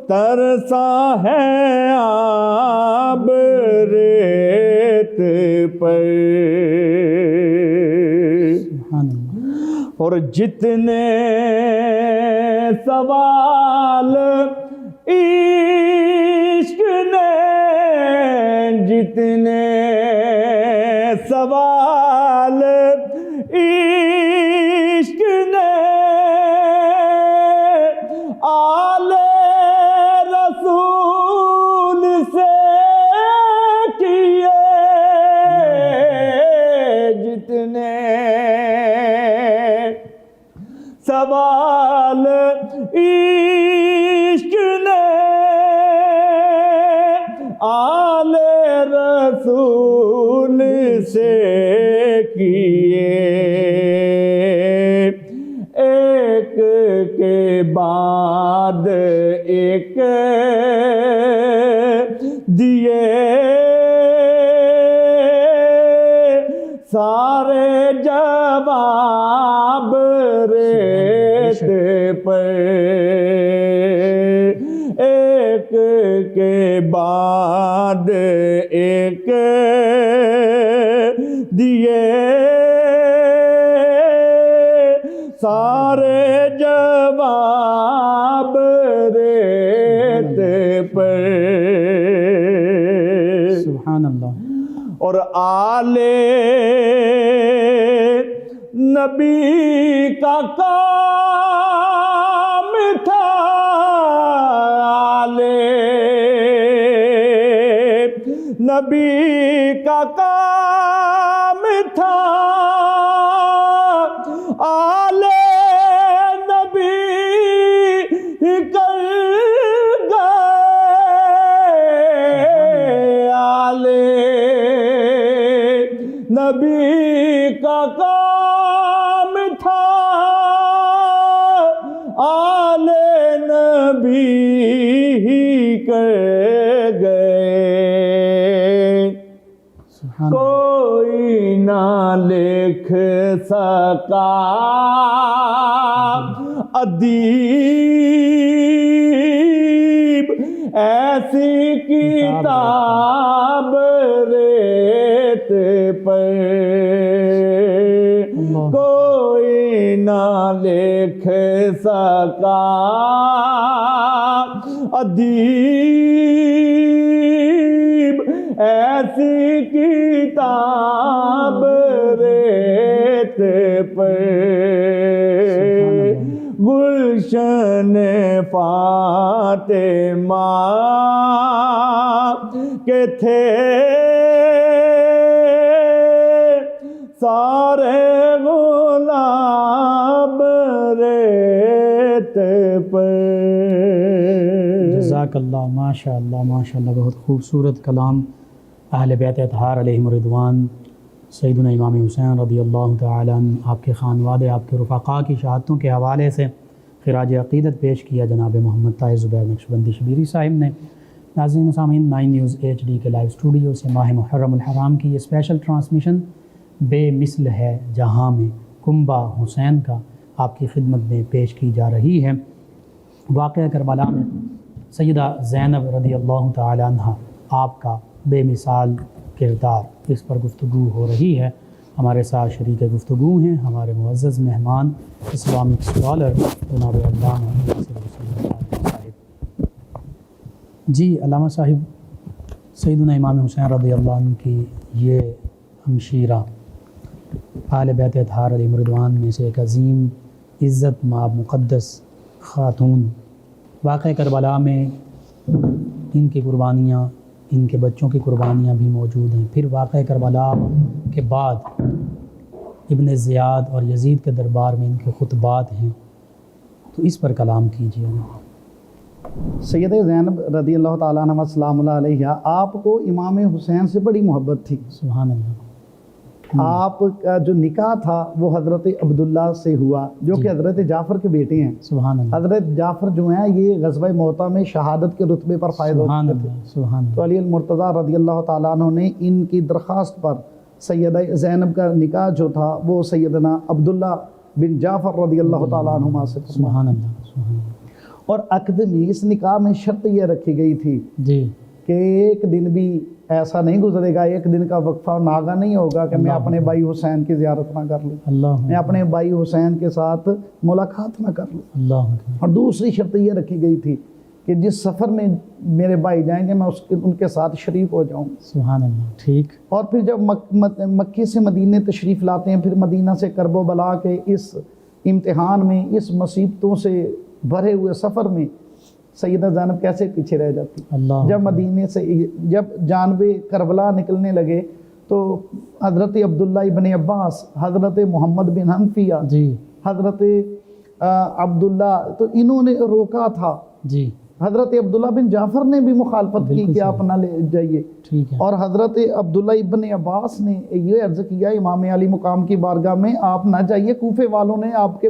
ترسا ہے آب ریت پر سبحان اللہ۔ اور جتنے سوال عشق نے جتنے سوال عشق نے آل رسول سے کیے جتنے سوال عشق نے آل رسول سے کیے ایک کے بعد ایک دیے سارے جواب ریت پر ایک کے بعد ایک دیے سارے جواب ریت پر سبحان اللہ۔ اور آل نبی کا کام تھا آل نبی کا کام تھا آل نبی کر گئے آل نبی کا کام تھا آل نبی ہی کر گئے سبحان اللہ۔ کوئی نہ لکھ سکا ادیب ایسی کتاب ریت پر کوئی نہ لکھ سکا ادیب ایسی کتاب ریت پر گلشن فاطمہ کے تھے سارے غلام ریت پر۔ جزاک اللہ، ماشاء اللہ ماشاء اللہ، بہت خوبصورت کلام اہل بیت اطہار علیہم الرضوان سیدنا امام حسین رضی اللہ تعالیٰ عنہ، آپ کے خانوادے، آپ کے رفقاء کی شہادتوں کے حوالے سے خراج عقیدت پیش کیا جناب محمد طاہر زبیر نقشبندی شبیری صاحب نے۔ ناظرین و سامعین، 9 نیوز HD کے لائیو اسٹوڈیو سے ماہ محرم الحرام کی یہ اسپیشل ٹرانسمیشن بے مثل ہے جہاں میں کنبہ حسین کا آپ کی خدمت میں پیش کی جا رہی ہے۔ واقعہ کربلا میں سیدہ زینب رضی اللہ تعالی عنہ آپ کا بے مثال کردار، اس پر گفتگو ہو رہی ہے۔ ہمارے ساتھ شریک گفتگو ہیں ہمارے معزز مہمان اسلامک اسکالر جناب علامہ صاحب۔ جی علامہ صاحب، سیدنا امام حسین رضی اللہ عنہ کی یہ ہمشیرہ اہل بیت اطہار علیہ رضوان میں سے ایک عظیم عزت مآب مقدس خاتون، واقعہ کربلا میں ان کی قربانیاں، ان کے بچوں کی قربانیاں بھی موجود ہیں۔ پھر واقعہ کربلا کے بعد ابن زیاد اور یزید کے دربار میں ان کے خطبات ہیں، تو اس پر کلام کیجیے۔ سید زینب رضی اللہ تعالیٰ عنہ السلام اللہ علیہ، آپ کو امام حسین سے بڑی محبت تھی۔ سبحان اللہ۔ آپ کا جو نکاح تھا وہ حضرت عبداللہ سے ہوا، جو کہ حضرت جعفر کے بیٹے ہیں۔ سبحان اللہ۔ حضرت جعفر جو ہیں یہ غزوہ موطا میں شہادت کے رتبے پر فائز ہو سبحان چکے تھے۔ اللہ، سبحان تو اللہ۔ علی المرتضیٰ رضی اللہ تعالیٰ عنہ نے ان کی درخواست پر سیدہ زینب کا نکاح جو تھا وہ سیدنا عبداللہ بن جعفر رضی اللہ تعالیٰ عنہما سے فرمایا۔ سبحان اللہ، سبحان اللہ۔ اور عقد میں اس نکاح میں شرط یہ رکھی گئی تھی جی کہ ایک دن بھی ایسا نہیں گزرے گا، ایک دن کا وقفہ ناغہ نہیں ہوگا کہ میں اپنے بھائی حسین کی زیارت نہ کر لوں، اللہ میں اپنے بھائی حسین کے ساتھ ملاقات نہ کر لوں۔ اللہ اکبر۔ اور دوسری شرط یہ رکھی گئی تھی کہ جس سفر میں میرے بھائی جائیں گے میں ان کے ساتھ شریک ہو جاؤں۔ سبحان اللہ، ٹھیک۔ اور پھر جب مکے سے مدینے تشریف لاتے ہیں، پھر مدینہ سے کرب و بلا کے اس امتحان میں، اس مصیبتوں سے بھرے ہوئے سفر میں سیدہ زینب کیسے پیچھے رہ جاتی؟ اللہ جب مدینے سے جب جانب کربلا نکلنے لگے تو حضرت عبداللہ ابن عباس، حضرت محمد بن حنفیہ، جی حضرت عبداللہ، تو انہوں نے روکا تھا۔ جی حضرت عبداللہ بن جعفر نے بھی مخالفت کی بالکل کہ صحیح۔ آپ نہ لے جائیے، ٹھیک ہے۔ اور حضرت عبداللہ ابن عباس نے یہ عرض کیا امام علی مقام کی بارگاہ میں آپ نہ جائیے، کوفے والوں نے آپ کے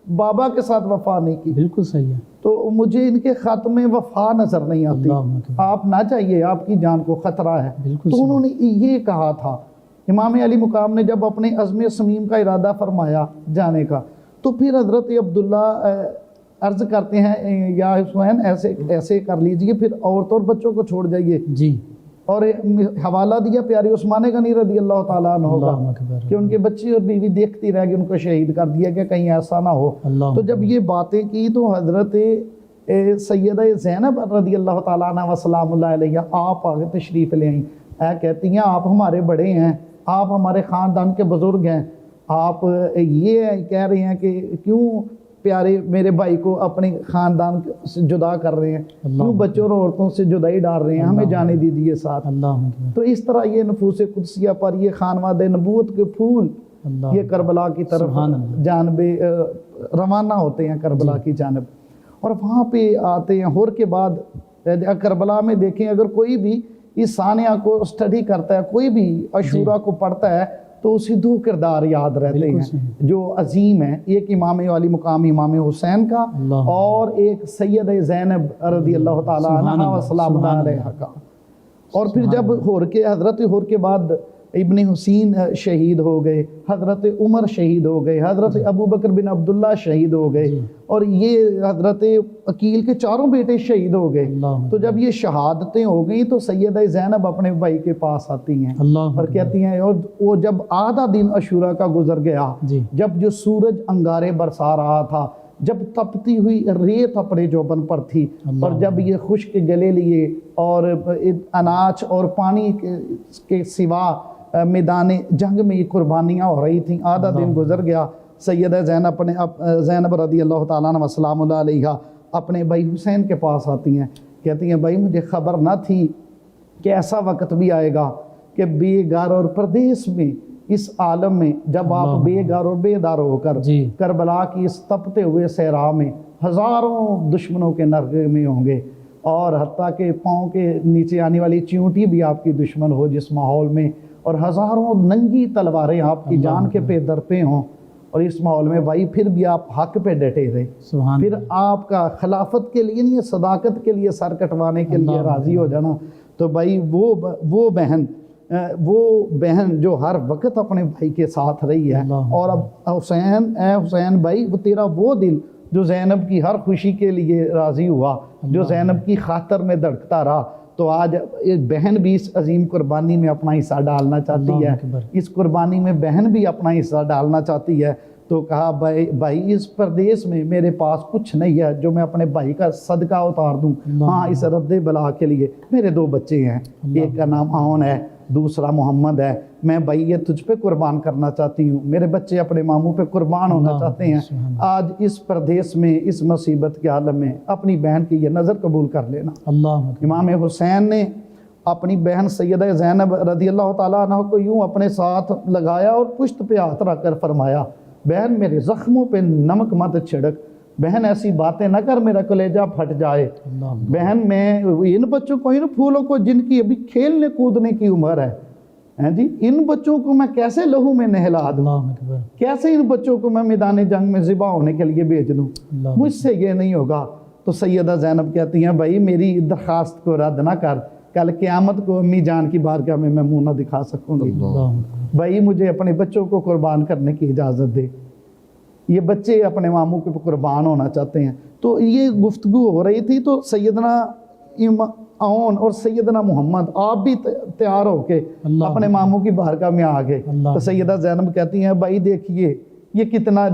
بابا کے ساتھ وفا نہیں کی، بالکل صحیح ہے۔ تو مجھے ان کے خط میں وفا نظر نہیں آتی، اللہ اکبر۔ آپ نہ چاہیے، آپ کی جان کو خطرہ ہے۔ بالکل تو صحیح۔ انہوں نے یہ کہا تھا، امام علی مقام نے جب اپنے عزم صمیم کا ارادہ فرمایا جانے کا، تو پھر حضرت عبداللہ عرض کرتے ہیں یا حسین ایسے کر لیجئے، پھر عورتوں اور بچوں کو چھوڑ جائیے، جی اور حوالہ دیا پیارے عثمان غنی رضی اللہ تعالیٰ عنہ اللہ کا اکبر۔ کہ ان کے بچے اور بیوی دیکھتی رہ گئی، ان کو شہید کر دیا کہ کہیں ایسا نہ ہو۔ اللہ تو جب یہ باتیں کی تو حضرت سیدہ زینب رضی اللہ تعالیٰ عنہ وسلام اللہ علیہ آپ آگے تشریف لے آئیں، کہتی ہیں آپ ہمارے بڑے ہیں، آپ ہمارے خاندان کے بزرگ ہیں، آپ یہ کہہ رہے ہیں کہ کیوں پیارے میرے بھائی کو اپنے خاندان سے جدا کر رہے ہیں، کیوں بچوں اور عورتوں سے جدائی ڈال رہے ہیں، ہمیں جانے دیجیے ساتھ۔ اللہ اکبر۔ تو اس طرح یہ نفوس قدسیہ پر یہ خانواد نبوت کے پھول اللہ یہ کربلا کی طرف سبحان اللہ۔ جانب روانہ ہوتے ہیں، کربلا کی جانب، اور وہاں پہ آتے ہیں۔ اور کے بعد کربلا میں دیکھیں اگر کوئی بھی اس ثانیہ کو اسٹڈی کرتا ہے، کوئی بھی عاشورہ کو پڑھتا ہے تو اسے دو کردار یاد رہتے بالکل ہیں صحیح۔ جو عظیم ہیں، ایک امام علی مقام امام حسین کا، اللہ اور ایک سید زینب رضی اللہ تعالیٰ سبحان عنہ اللہ، وسلام سبحان علیہ اللہ۔ کا۔ اور پھر جب حضرت ہور کے بعد ابن حسین شہید ہو گئے، حضرت عمر شہید ہو گئے، حضرت ابو بکر بن عبداللہ شہید ہو گئے، اور یہ حضرت عقیل کے چاروں بیٹے شہید ہو گئے۔ اللہ تو جب یہ شہادتیں ہو گئیں تو سیدہ زینب اپنے بھائی کے پاس آتی ہیں اللہ اور کہتی ہیں، اور وہ جب آدھا دن عاشورہ کا گزر گیا، جی جب جو سورج انگارے برسا رہا تھا، جب تپتی ہوئی ریت اپنے جوبن پر تھی، اللہ اور جب یہ خشک گلے لیے اور اناج اور پانی کے سوا میدان جنگ میں یہ قربانیاں ہو رہی تھیں، آدھا دن گزر گیا، سیدہ زینب رضی اللہ تعالیٰ عنہ وسلام اللہ علیہ اپنے بھائی حسین کے پاس آتی ہیں، کہتی ہیں بھائی مجھے خبر نہ تھی کہ ایسا وقت بھی آئے گا کہ بے گھر اور پردیس میں، اس عالم میں جب آپ بے گھر اور بے دار ہو کر جی کربلا کی اس تپتے ہوئے صحرا میں ہزاروں دشمنوں کے نرغے میں ہوں گے، اور حتیٰ کہ پاؤں کے نیچے آنے والی چیونٹی بھی آپ کی دشمن ہو جس ماحول میں، اور ہزاروں ننگی تلواریں آپ کی جان کے پہ در پہ ہوں، اور اس ماحول میں بھائی پھر بھی آپ حق پہ ڈٹے رہے، سبحان پھر آپ کا خلافت کے لیے نہیں، صداقت کے لیے سر کٹوانے کے لیے راضی ہو جانا۔ تو بھائی وہ بہن جو ہر وقت اپنے بھائی کے ساتھ رہی ہے، اور اب اے حسین بھائی وہ تیرا وہ دل جو زینب کی ہر خوشی کے لیے راضی ہوا، جو زینب کی خاطر میں دھڑکتا رہا، تو آج بہن بھی اس عظیم قربانی میں اپنا حصہ ڈالنا چاہتی ہے، اس قربانی میں بہن بھی اپنا حصہ ڈالنا چاہتی ہے۔ تو تو کہا بھائی اس پردیس میں میرے پاس کچھ نہیں ہے جو میں اپنے بھائی کا صدقہ اتار دوں، ہاں اس رد بلا کے لیے میرے 2 بچے ہیں، ایک کا نام آون ہے، دوسرا محمد ہے، میں بھائی یہ تجھ پہ قربان کرنا چاہتی ہوں، میرے بچے اپنے ماموں پہ قربان ہونا چاہتے ہیں، آج اس پردیس میں اس مصیبت کے عالم میں اپنی بہن کی یہ نظر قبول کر لینا۔ امام حسین نے اپنی بہن سیدہ زینب رضی اللہ تعالیٰ عنہ کو یوں اپنے ساتھ لگایا اور پشت پہ ہاتھ رکھ کر فرمایا، بہن میرے زخموں پہ نمک مت چھڑک، بہن ایسی باتیں نہ کر میرا کلیجہ پھٹ جائے، بہن میں ان بچوں کو، ان پھولوں کو جن کی ابھی کھیلنے کودنے کی عمر ہے جی، ان بچوں کو میں کیسے لہو میں نہلا دوں، کیسے ان بچوں کو میں میدان جنگ میں ذبح ہونے کے لیے بھیج دوں، مجھ سے یہ نہیں ہوگا۔ تو سیدہ زینب کہتی ہیں بھائی میری درخواست کو رد نہ کر، کل قیامت کو امی جان کی بارگاہ میں منہ نہ دکھا سکوں گی، بھائی مجھے اپنے بچوں کو قربان کرنے کی اجازت دے، یہ بچے اپنے ماموں کے قربان ہونا چاہتے ہیں۔ تو یہ گفتگو ہو رہی تھی تو سیدنا آون اور سیدنا محمد آپ بھی تیار ہو کے اپنے ماموں کی بارگاہ میں آ گئے۔ تو سیدہ زینب کہتی ہیں بھائی دیکھیے یہ کتنا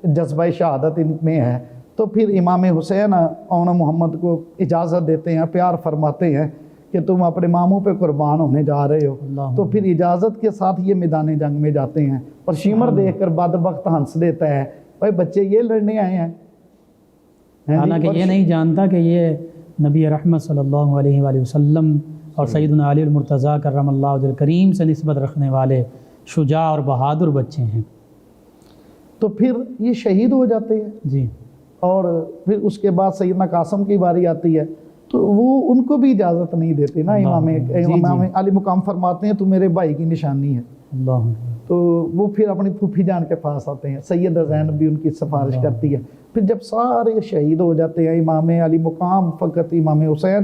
جذبہ شہادت ان میں ہے۔ تو پھر امام حسین آون محمد کو اجازت دیتے ہیں، پیار فرماتے ہیں کہ تم اپنے ماموں پہ قربان ہونے جا رہے ہو، تو پھر اجازت کے ساتھ یہ میدان جنگ میں جاتے ہیں، اور شیمر دیکھ کر بدبخت ہنس دیتا ہے، بھائی بچے یہ لڑنے آئے ہیں، حالانکہ یہ نہیں جانتا کہ یہ نبی رحمت صلی اللہ علیہ وآلہ وسلم اور سیدنا علی المرتضیٰ کرم اللہ وجہ کریم سے نسبت رکھنے والے شجاع اور بہادر بچے ہیں۔ تو پھر یہ شہید ہو جاتے ہیں جی، اور پھر اس کے بعد سیدنا قاسم کی باری آتی ہے تو وہ ان کو بھی اجازت نہیں دیتے نا، امام علی مقام فرماتے ہیں تو میرے بھائی کی نشانی ہے، تو وہ پھر اپنی پھوپھی جان کے پاس آتے ہیں، سیدہ زینب بھی ان کی سفارش کرتی ہے۔ پھر جب سارے شہید ہو جاتے ہیں، امام علی مقام فقط امام حسین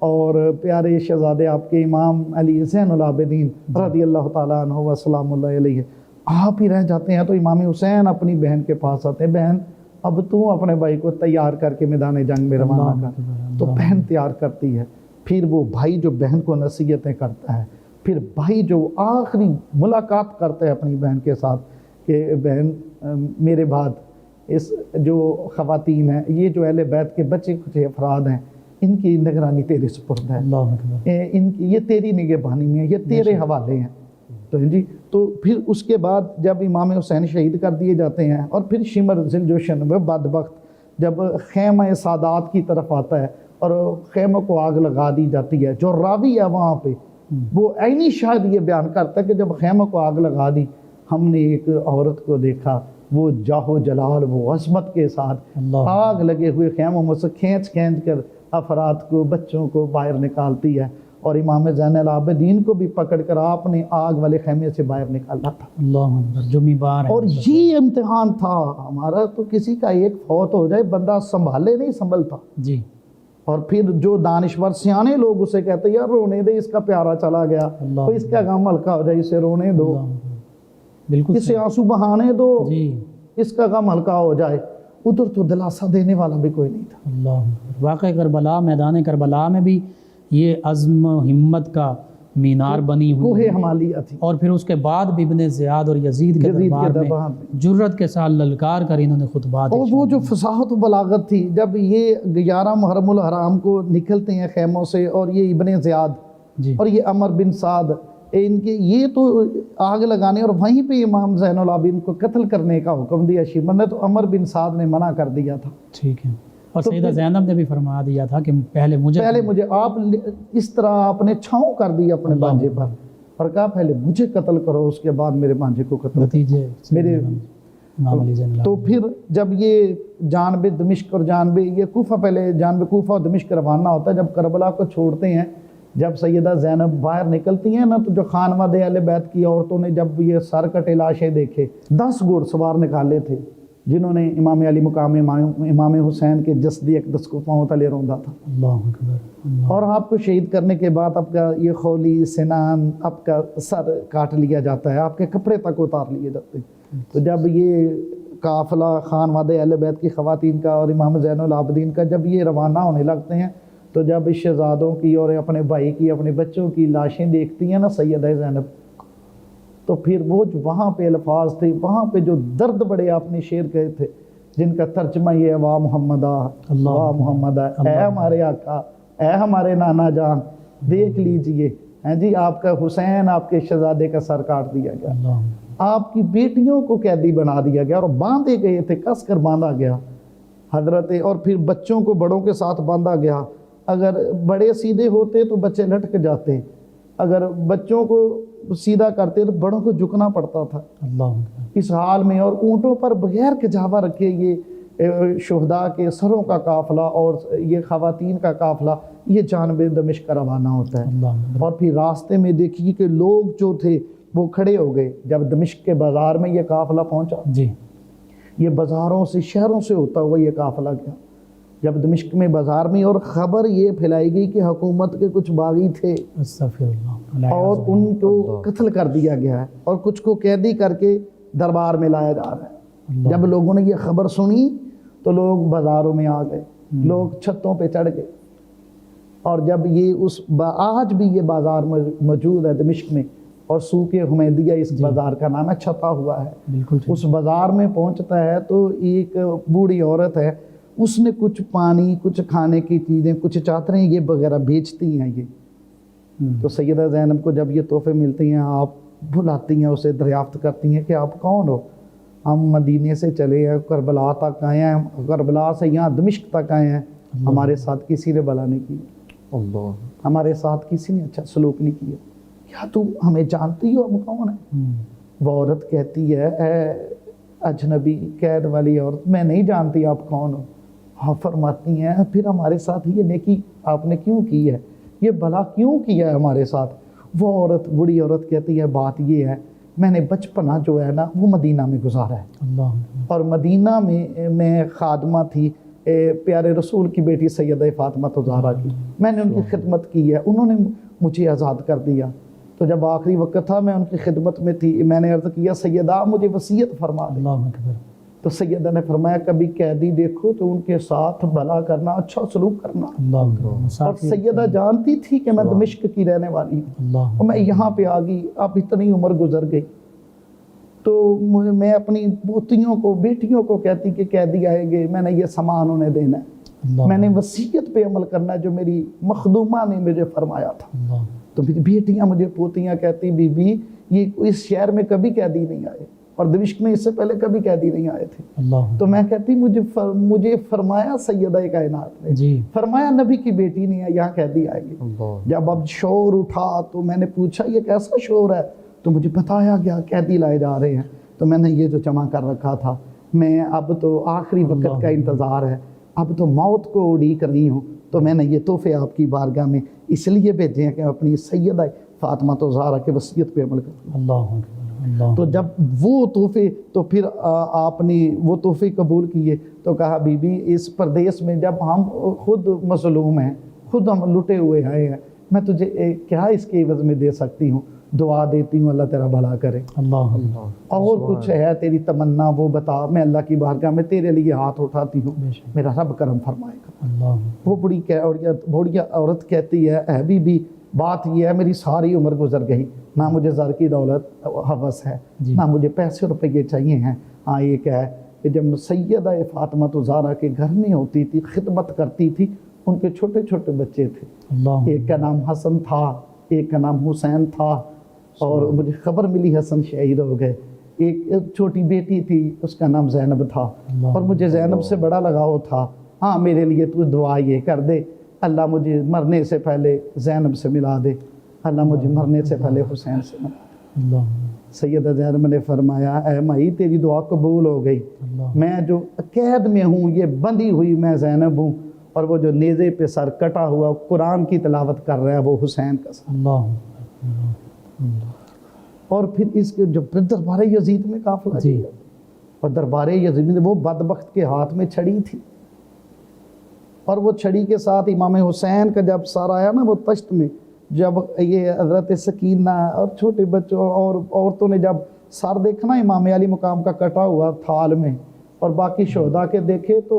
اور پیارے شہزادے آپ کے امام علی زین العابدین رضی اللہ تعالیٰ عنہ و سلام اللہ علیہ آپ ہی رہ جاتے ہیں، تو امام حسین اپنی بہن کے پاس آتے ہیں، بہن اب تو اپنے بھائی کو تیار کر کے میدان جنگ میں روانہ کر، تو بہن تیار کرتی ہے، پھر وہ بھائی جو بہن کو نصیحتیں کرتا ہے، پھر بھائی جو آخری ملاقات کرتا ہے اپنی بہن کے ساتھ کہ بہن میرے بعد اس جو خواتین ہیں، یہ جو اہل بیت کے بچے کچھ افراد ہیں، ان کی نگرانی تیرے سپرد ہے، ان کی یہ تیری نگہبانی میں ہے، یہ تیرے حوالے ہیں۔ تو جی تو پھر اس کے بعد جب امام حسین شہید کر دیے جاتے ہیں، اور پھر شمر ذل جوشن وہ بدبخت جب خیمہ سادات کی طرف آتا ہے اور خیمہ کو آگ لگا دی جاتی ہے، جو راوی ہے وہاں پہ وہ عینی شاہد یہ بیان کرتا ہے کہ جب خیمہ کو آگ لگا دی ہم نے ایک عورت کو دیکھا، وہ جاہو جلال وہ عظمت کے ساتھ آگ لگے ہوئے خیموں میں سے کھینچ کر افراد کو بچوں کو باہر نکالتی ہے، اور امام زین العابدین کو بھی پکڑ کر آپ نے آگ والے خیمے سے باہر نکالا تھا۔ اللہ اکبر، جمعی بار ہے۔ اور یہ امتحان تھا ہمارا، تو کسی کا ایک فوت ہو جائے بندہ سنبھالے نہیں سنبھلتا، جی، اور پھر جو دانشور سیانے لوگ اسے کہتے ہیں یار رونے دے، اس کا پیارا چلا گیا، تو اس کا غم ہلکا ہو جائے، اسے رونے دو، بالکل اسے آنسو بہانے دو، جی، اس کا غم ہلکا ہو جائے۔ ادھر تو دلاسا دینے والا بھی کوئی نہیں تھا۔ اللہ، واقع کربلا، میدان کربلا میں بھی یہ عزم و ہمت کا مینار بنی ہوئی کوہ حمالیہ تھی، اور پھر اس کے بعد بھی ابن زیاد اور یزید کے دربار میں جرت کے ساتھ للکار کر انہوں نے خطبات، اور وہ جو فصاحت و بلاغت تھی، جب یہ 11 محرم الحرام کو نکلتے ہیں خیموں سے، اور یہ ابن زیاد جی، اور یہ عمر بن سعد ان کے یہ تو آگ لگانے اور وہیں پہ امام زین العابدین کو قتل کرنے کا حکم دیا شیمر نے، تو عمر بن سعد نے منع کر دیا تھا۔ ٹھیک ہے، اور سیدہ زینب نے بھی فرما دیا تھا کہ پہلے مجھے آپ اس طرح آپ نے چھاؤں کر دی اپنے بانجے پر، اور کہا پہلے مجھے قتل کرو، اس کے بعد میرے بانجے کو قتل بھتیجے میرے۔ امام علی زین تو پھر جب یہ جانب دمشق اور جانب یہ کوفہ، پہلے جانب کوفہ اور دمشق روانہ ہوتا ہے، جب کربلا کو چھوڑتے ہیں، جب سیدہ زینب باہر نکلتی ہیں نا، تو جو خانواد اہل بیت کی عورتوں نے جب یہ سر کٹے لاشیں دیکھے، 10 گھوڑ سوار نکالے تھے جنہوں نے امام علی مقام امام حسین کے جسدی اقدس کو پاؤں تلے روندا تھا۔ اللہ اکبر، اور آپ کو شہید کرنے کے بعد آپ کا یہ خولی سنان، آپ کا سر کاٹ لیا جاتا ہے، آپ کے کپڑے تک اتار لیے جاتے ہیں۔ تو جب یہ قافلہ خانواد اہل بیت کی خواتین کا اور امام زین العابدین کا جب یہ روانہ ہونے لگتے ہیں، تو جب شہزادوں کی اور اپنے بھائی کی، اپنے بچوں کی لاشیں دیکھتی ہیں نا سیدہ زینب، تو پھر وہ جو وہاں پہ الفاظ تھے، وہاں پہ جو درد بڑے آپ نے شعر کہے تھے، جن کا ترجمہ یہ ہے واہ محمدہ واہ محمدہ، اے ہمارے آقا، اے ہمارے نانا جان، دیکھ لیجئے ہیں جی آپ کا حسین، آپ کے شہزادے کا سر کاٹ دیا گیا، آپ کی بیٹیوں کو قیدی بنا دیا گیا اور باندھے گئے تھے، کس کر باندھا گیا حضرت، اور پھر بچوں کو بڑوں کے ساتھ باندھا گیا۔ اگر بڑے سیدھے ہوتے تو بچے لٹک جاتے، اگر بچوں کو سیدھا کرتے تو بڑوں کو جھکنا پڑتا تھا اس حال میں، اور اونٹوں پر بغیر کجاوا رکھے یہ شہداء کے سروں کا قافلہ اور یہ خواتین کا قافلہ یہ جانب دمشق کا روانہ ہوتا ہے۔ اور پھر راستے میں دیکھیے کہ لوگ جو تھے وہ کھڑے ہو گئے جب دمشق کے بازار میں یہ قافلہ پہنچا جی، یہ بازاروں سے شہروں سے ہوتا ہوا یہ قافلہ گیا جب دمشق میں بازار میں، اور خبر یہ پھیلائی گئی کہ حکومت کے کچھ باغی تھے اور ان کو قتل کر دیا گیا ہے اور کچھ کو قیدی کر کے دربار میں لایا جا رہا ہے۔ جب لوگوں نے یہ خبر سنی تو لوگ بازاروں میں آ گئے، لوگ چھتوں پہ چڑھ گئے، اور جب یہ آج بھی یہ بازار موجود ہے دمشق میں، اور سوق حمیدیہ اس بازار کا نام ہے، چھپا ہوا ہے، اس بازار میں پہنچتا ہے تو ایک بوڑھی عورت ہے، اس نے کچھ پانی، کچھ کھانے کی چیزیں، کچھ چادریں یہ وغیرہ بیچتی ہیں یہ، تو سیدہ زینب کو جب یہ تحفے ملتے ہیں آپ بلاتی ہیں اسے، دریافت کرتی ہیں کہ آپ کون ہو؟ ہم مدینے سے چلے ہیں، کربلا تک آئے ہیں، کربلا سے یہاں دمشق تک آئے ہیں، ہمارے ساتھ کسی نے بلا نہیں کی، ہمارے ساتھ کسی نے اچھا سلوک نہیں کیا، کیا تم ہمیں جانتی ہو ہم کون ہیں؟ وہ عورت کہتی ہے اے اجنبی قید والی عورت، میں نہیں جانتی آپ کون ہو۔ آپ فرماتی ہیں پھر ہمارے ساتھ یہ نیکی آپ نے کیوں کی ہے، یہ بھلا کیوں کیا ہے ہمارے ساتھ؟ وہ عورت، بڑی عورت کہتی ہے بات یہ ہے، میں نے بچپنا جو ہے نا وہ مدینہ میں گزارا ہے، اور مدینہ میں خادمہ تھی پیارے رسول کی بیٹی سیدہ فاطمہ زہرا کی، میں نے ان کی خدمت کی ہے، انہوں نے مجھے آزاد کر دیا، تو جب آخری وقت تھا میں ان کی خدمت میں تھی، میں نے عرض کیا سیدہ مجھے وصیت فرما دیں، تو سیدہ نے فرمایا کبھی قیدی دیکھو تو ان کے ساتھ بھلا کرنا، اچھا سلوک کرنا، اور سیدہ جانتی تھی کہ میں دمشق کی رہنے والی ہوں اور میں یہاں پہ آ گئی، اب اتنی عمر گزر گئی، تو میں اپنی پوتیوں کو، بیٹیوں کو کہتی کہ قیدی آئیں گے، میں نے یہ سامان انہیں دینا ہے، میں نے وصیت پہ عمل کرنا ہے جو میری مخدومہ نے مجھے فرمایا تھا۔ تو میری بیٹیاں مجھے پوتیاں کہتی بی بی یہ اس شہر میں کبھی قیدی نہیں آئے، اور دمشق میں اس سے پہلے کبھی قیدی نہیں آئے تھے، تو میں کہتی مجھے فرمایا سیدہ کائنات نے، فرمایا نبی کی بیٹی نہیں ہے یہاں قیدی آئے گی۔ جب اب شور اٹھا تو میں نے پوچھا یہ کیسا شور ہے، تو مجھے بتایا گیا قیدی لائے جا رہے ہیں، تو میں نے یہ جو جمع کر رکھا تھا، میں اب تو آخری وقت کا انتظار ہے، اب تو موت کو اڑیک رہی ہوں، تو میں نے یہ تحفے آپ کی بارگاہ میں اس لیے بھیجے ہیں کہ اپنی سیدہ فاطمہ زہرا کے وصیت پہ عمل کروں۔ تو جب وہ تحفے، تو پھر آپ نے وہ تحفے قبول کیے، تو کہا بی بی اس پردیس میں جب ہم خود مظلوم ہیں، خود ہم لٹے ہوئے آئے ہیں، میں تجھے کیا اس کے عوض میں دے سکتی ہوں؟ دعا دیتی ہوں اللہ تیرا بھلا کرے، اور کچھ ہے تیری تمنا وہ بتا، میں اللہ کی بارگاہ میں تیرے لیے ہاتھ اٹھاتی ہوں، میرا رب کرم فرمائے گا۔ وہ بڑی عورت کہتی ہے اے بی بی بات یہ ہے میری ساری عمر گزر گئی، نہ مجھے زر کی دولت حوث ہے، نہ مجھے پیسے روپے چاہیے ہیں، ہاں یہ کیا ہے کہ جب سیدہ فاطمہ زہرا کے گھر میں ہوتی تھی، خدمت کرتی تھی، ان کے چھوٹے چھوٹے بچے تھے، ایک کا نام حسن تھا، ایک کا نام حسین تھا، اور مجھے خبر ملی حسن شہید ہو گئے، ایک چھوٹی بیٹی تھی اس کا نام زینب تھا، اور مجھے زینب سے بڑا لگاؤ تھا، ہاں میرے لیے تو دعا یہ کر دے اللہ مجھے مرنے سے پہلے زینب سے ملا دے، اللہ مجھے مرنے سے پہلے حسین سے ملا۔ سیدہ زینب نے فرمایا اے مائی تیری دعا قبول ہو گئی، میں جو قید میں ہوں یہ بندھی ہوئی میں زینب ہوں، اور وہ جو نیزے پہ سر کٹا ہوا قرآن کی تلاوت کر رہا ہے وہ حسین کا سر۔ اور پھر اس کے جو دربار یزید میں قافلہ گیا، اور دربار یزید میں وہ بدبخت کے ہاتھ میں چھڑی تھی، اور وہ چھڑی کے ساتھ امام حسین کا جب سر آیا نا وہ تشت میں، جب یہ حضرت سکینہ اور چھوٹے بچوں اور عورتوں نے جب سر دیکھنا امام علی مقام کا کٹا ہوا تھال میں، اور باقی شہداء کے دیکھے تو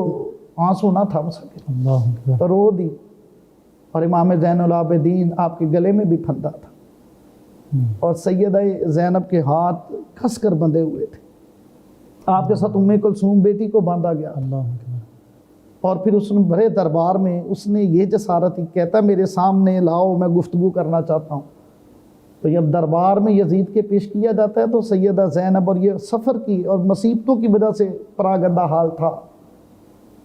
آنسو نہ تھم سکے، تو رو دی، اور امام زین العابدین آپ کے گلے میں بھی پھندا تھا، اور سیدہ زینب کے ہاتھ کس کر بندھے ہوئے تھے. آپ کے ساتھ ام کلثوم بیٹی کو باندھا گیا اللہ اکبر. اور پھر اس نے بڑے دربار میں اس نے یہ جسارت کی, کہتا میرے سامنے لاؤ میں گفتگو کرنا چاہتا ہوں. تو جب دربار میں یزید کے پیش کیا جاتا ہے تو سیدہ زینب, اور یہ سفر کی اور مصیبتوں کی وجہ سے پراگندہ حال تھا,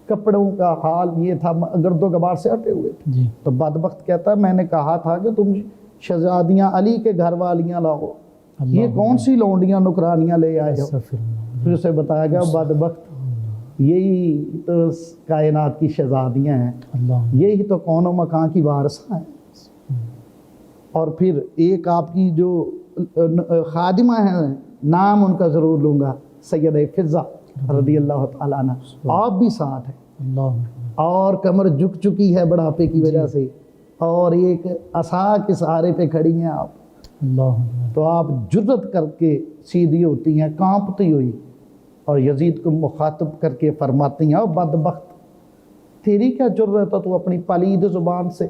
کپڑوں کا حال یہ تھا, گرد و غبار سے ہٹے ہوئے تھے. جی تو بدبخت کہتا ہے میں نے کہا تھا کہ تم شہزادیاں علی کے گھر والیاں لاؤ, یہ کون سی لونڈیاں نکرانیاں لے آئے ہو. استغفر اللہ. پھر اسے بتایا گیا بدبخت یہی تو کائنات کی شہزادیاں ہیں, اللہ یہی تو کون و مکان کی وارثہ ہیں. اور پھر ایک آپ کی جو خادمہ ہیں, نام ان کا ضرور لوں گا, سیدہ فضہ رضی اللہ تعالیٰ عنہ, آپ بھی ساتھ ہیں, اللہ اکبر. اور کمر جھک چکی ہے بڑھاپے کی وجہ سے, اور ایک عصا کے سہارے پہ کھڑی ہیں آپ. اللہ اکبر. تو آپ جرت کر کے سیدھی ہوتی ہیں کانپتی ہوئی, اور یزید کو مخاطب کر کے فرماتی ہیں, اور بدبخت تیری کیا جرت ہے تو اپنی پلید زبان سے